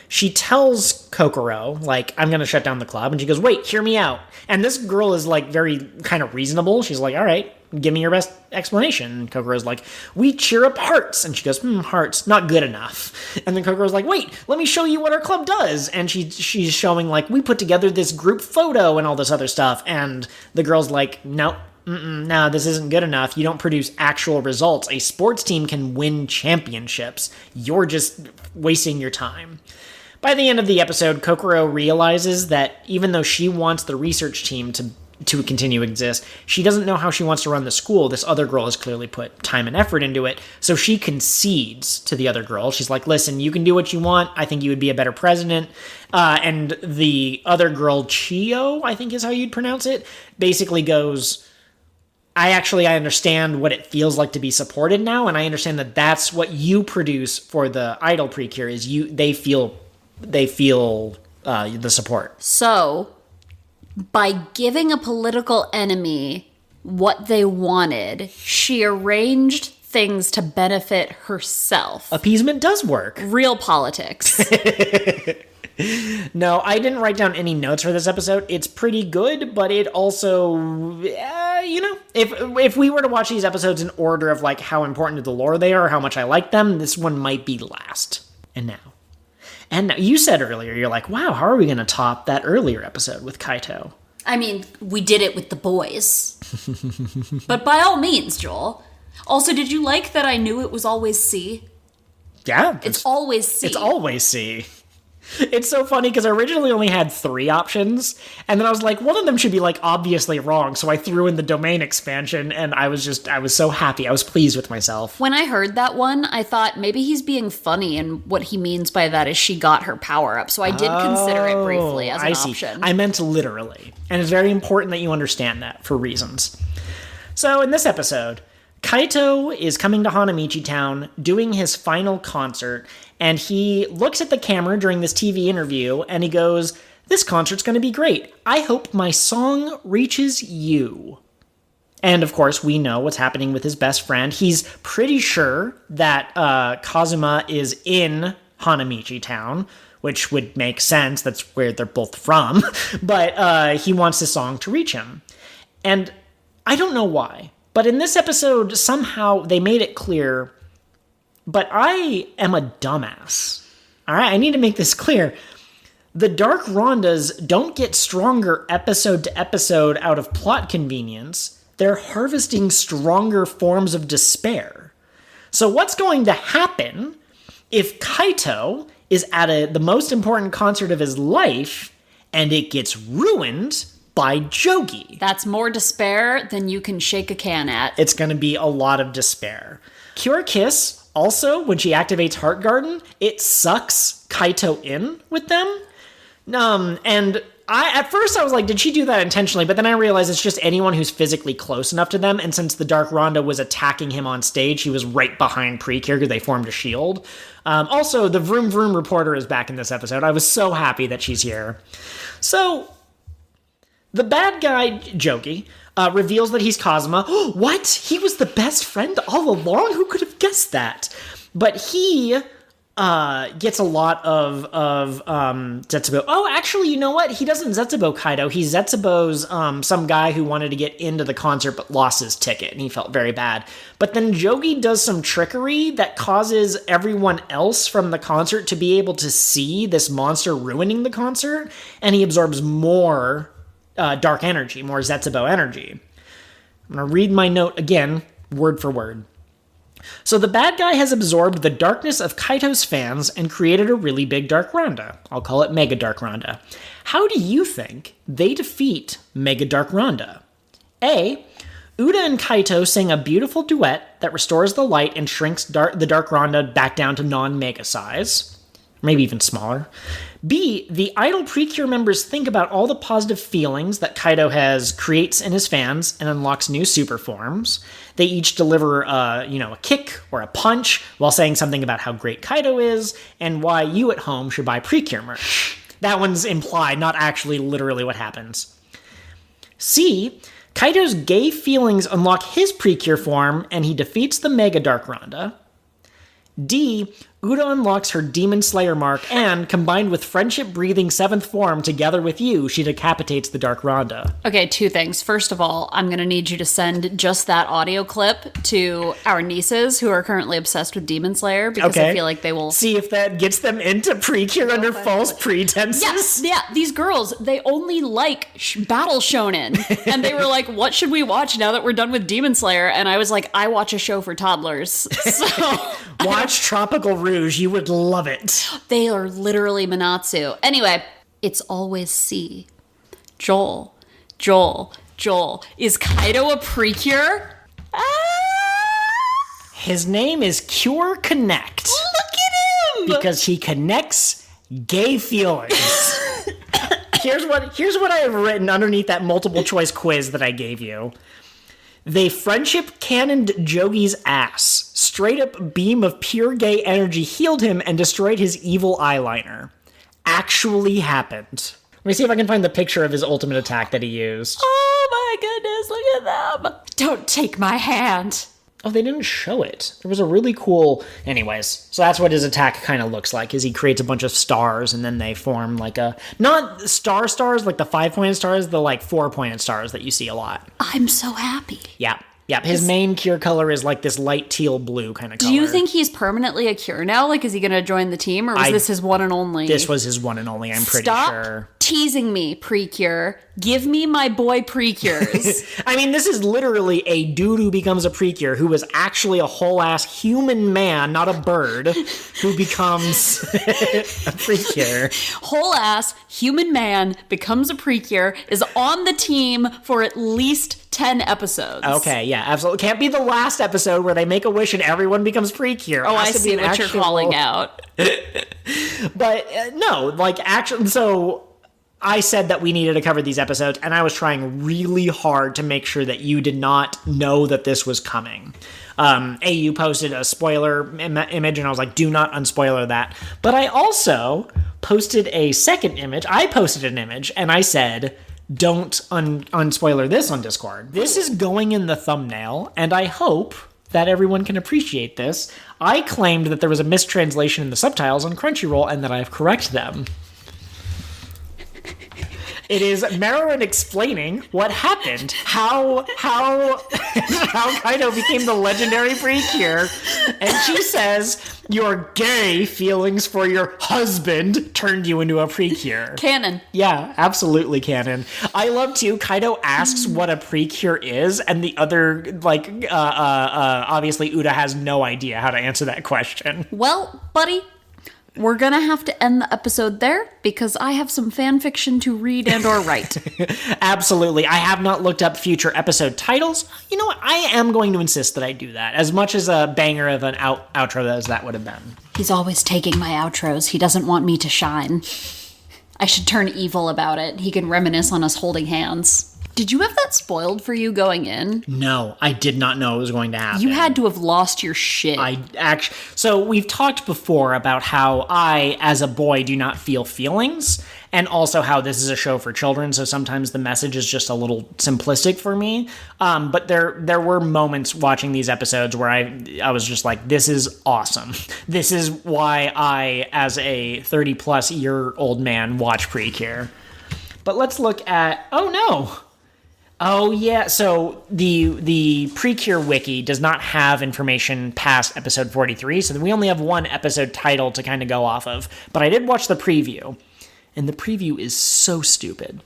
she tells Kokoro, like, I'm going to shut down the club. And she goes, wait, hear me out. And this girl is, like, very kind of reasonable. She's like, all right, give me your best explanation. And Kokoro's like, we cheer up hearts. And she goes, hearts, not good enough. And then Kokoro's like, wait, let me show you what our club does. And she's showing, like, we put together this group photo and all this other stuff. And the girl's like, nope. No, this isn't good enough. You don't produce actual results. A sports team can win championships. You're just wasting your time. By the end of the episode, Kokoro realizes that even though she wants the research team to continue to exist, she doesn't know how she wants to run the school. This other girl has clearly put time and effort into it, so she concedes to the other girl. She's like, listen, you can do what you want. I think you would be a better president. And the other girl, Chio, I think is how you'd pronounce it, basically goes, I understand what it feels like to be supported now, and I understand that that's what you produce for the idol PreCure is they feel the support. So, by giving a political enemy what they wanted, she arranged things to benefit herself. Appeasement does work. Real politics. No, I didn't write down any notes for this episode. It's pretty good, but it also, if we were to watch these episodes in order of like how important to the lore they are, or how much I like them, this one might be last. And now, you said earlier, you're like, wow, how are we going to top that earlier episode with Kaito? I mean, we did it with the boys. But by all means, Joel. Also, did you like that I knew it was always C? Yeah. It's always C. It's always C. It's so funny because I originally only had 3 options, and then I was like, one of them should be like obviously wrong, so I threw in the domain expansion, and I was so happy. I was pleased with myself. When I heard that one, I thought maybe he's being funny, and what he means by that is she got her power up, so I did consider it briefly as an option. I meant literally, and it's very important that you understand that for reasons. So in this episode, Kaito is coming to Hanamichi Town, doing his final concert, and he looks at the camera during this TV interview, and he goes, this concert's going to be great. I hope my song reaches you. And, of course, we know what's happening with his best friend. He's pretty sure that Kazuma is in Hanamichi Town, which would make sense. That's where they're both from. But he wants his song to reach him. And I don't know why. But in this episode, somehow they made it clear, but I am a dumbass. All right, I need to make this clear. The Dark Rondas don't get stronger episode to episode out of plot convenience. They're harvesting stronger forms of despair. So what's going to happen if Kaito is at the most important concert of his life and it gets ruined by Jogi? That's more despair than you can shake a can at. It's going to be a lot of despair. Cure Kiss, also, when she activates Heart Garden, it sucks Kaito in with them. And at first I was like, did she do that intentionally? But then I realized it's just anyone who's physically close enough to them. And since the Dark Ronda was attacking him on stage, he was right behind PreCure because they formed a shield. Also, the Vroom Vroom reporter is back in this episode. I was so happy that she's here. So the bad guy, Jogi, reveals that he's Kazuma. What? He was the best friend all along? Who could have guessed that? But he gets a lot of Zetsubo. Oh, actually, you know what? He doesn't Zetsubo Kaido. He Zetsubo's some guy who wanted to get into the concert but lost his ticket, and he felt very bad. But then Jogi does some trickery that causes everyone else from the concert to be able to see this monster ruining the concert, and he absorbs more dark energy, more Zetsubo energy. I'm going to read my note again, word for word. So the bad guy has absorbed the darkness of Kaito's fans and created a really big Dark Ronda. I'll call it Mega Dark Ronda. How do you think they defeat Mega Dark Ronda? A. Uda and Kaito sing a beautiful duet that restores the light and shrinks the Dark Ronda back down to non-mega size. Maybe even smaller. B, the idol PreCure members think about all the positive feelings that Kaito creates in his fans and unlocks new super forms. They each deliver a kick or a punch while saying something about how great Kaito is and why you at home should buy PreCure merch. That one's implied, not actually literally what happens. C, Kaito's gay feelings unlock his PreCure form and he defeats the Mega Dark Ronda. D, Uda unlocks her Demon Slayer mark, and, combined with friendship-breathing 7th form together with you, she decapitates the Dark Rhonda. Okay, 2 things. First of all, I'm going to need you to send just that audio clip to our nieces who are currently obsessed with Demon Slayer, because I feel like they will... See if that gets them into PreCure under false pretenses. Yes, yeah, these girls, they only like battle shonen. And they were like, what should we watch now that we're done with Demon Slayer? And I was like, I watch a show for toddlers. So... Watch Tropical Rouge, you would love it. They are literally Manatsu. Anyway, it's always C. Joel. Is Kaido a PreCure? His name is Cure Connect. Look at him! Because he connects gay feelings. Here's what I have written underneath that multiple choice quiz that I gave you. They friendship cannoned Jogi's ass. Straight up beam of pure gay energy healed him and destroyed his evil eyeliner. Actually happened. Let me see if I can find the picture of his ultimate attack that he used. Oh my goodness, look at them. Don't take my hand. Oh, they didn't show it. There was a really cool... Anyways, so that's what his attack kind of looks like, is he creates a bunch of stars, and then they form like a... Not stars, like the 5-pointed stars, the like 4-pointed stars that you see a lot. I'm so happy. Yeah. His main cure color is like this light teal blue kind of color. Do you think he's permanently a cure now? Like, is he going to join the team, or was this his one and only? This was his one and only, I'm pretty sure. Stop teasing me, PreCure. Give me my boy PreCures. I mean, this is literally a dude who becomes a PreCure, who was actually a whole-ass human man, not a bird, who becomes a PreCure. Whole-ass human man becomes a PreCure, is on the team for at least 10 episodes. Okay, yeah, absolutely. Can't be the last episode where they make a wish and everyone becomes PreCure. Oh, I see what you're calling out. But no, like, actually, so I said that we needed to cover these episodes, and I was trying really hard to make sure that you did not know that this was coming. AU posted a spoiler image, and I was like, do not unspoiler that. But I also posted a second image. I posted an image, and I said, don't unspoiler this on Discord. This is going in the thumbnail, and I hope that everyone can appreciate this. I claimed that there was a mistranslation in the subtitles on Crunchyroll, and that I've corrected them. It is Marin explaining what happened, how Kaido became the legendary PreCure, and she says your gay feelings for your husband turned you into a PreCure. Canon. Yeah, absolutely canon. I love too. Kaido asks what a PreCure is, and the other obviously Uda has no idea how to answer that question. Well, buddy, we're gonna have to end the episode there because I have some fan fiction to read and or write. Absolutely. I have not looked up future episode titles. You know what? I am going to insist that I do that, as much as a banger of an outro as that would have been. He's always taking my outros. He doesn't want me to shine. I should turn evil about it. He can reminisce on us holding hands. Did you have that spoiled for you going in? No, I did not know it was going to happen. You had to have lost your shit. So we've talked before about how I, as a boy, do not feel feelings, and also how this is a show for children, so sometimes the message is just a little simplistic for me. But there were moments watching these episodes where I was just like, this is awesome. This is why I, as a 30-plus-year-old man, watch PreCure. But let's look at... Oh, no! Oh, yeah, so the PreCure wiki does not have information past episode 43, so we only have one episode title to kind of go off of. But I did watch the preview, and the preview is so stupid.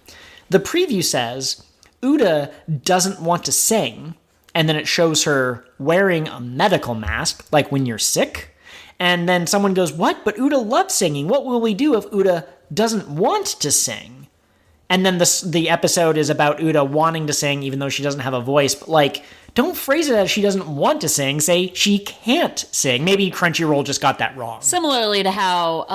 The preview says, Uda doesn't want to sing, and then it shows her wearing a medical mask, like when you're sick. And then someone goes, what? But Uda loves singing. What will we do if Uda doesn't want to sing? And then the episode is about Uda wanting to sing, even though she doesn't have a voice. But, like, don't phrase it as she doesn't want to sing. Say she can't sing. Maybe Crunchyroll just got that wrong. Similarly to how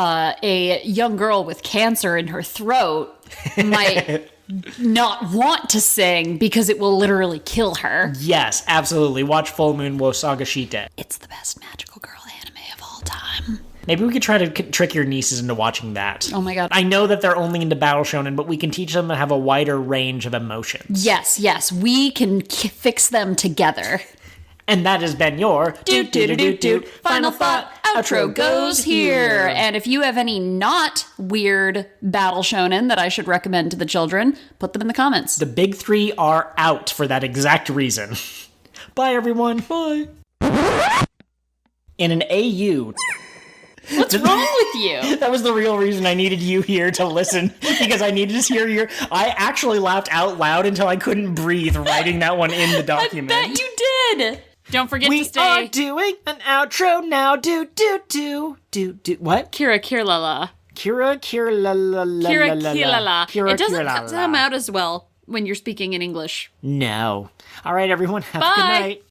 a young girl with cancer in her throat might not want to sing because it will literally kill her. Yes, absolutely. Watch Full Moon wo Sagashite. It's the best magical girl anime of all time. Maybe we could try to trick your nieces into watching that. Oh my god. I know that they're only into Battle Shonen, but we can teach them to have a wider range of emotions. Yes, we can fix them together. And that has been your Final thought outro goes here. And if you have any not weird battle shonen that I should recommend to the children, put them in the comments. The big three are out for that exact reason. Bye, everyone. Bye. In an AU. What's wrong with you? That was the real reason I needed you here to listen, because I needed to hear your... I actually laughed out loud until I couldn't breathe writing that one in the document. I bet you did. Don't forget to stay. We are doing an outro now. Do. What? Kira Kirlala. Kira Kirlala. It doesn't come out as well when you're speaking in English. No. All right, everyone. Have a good night.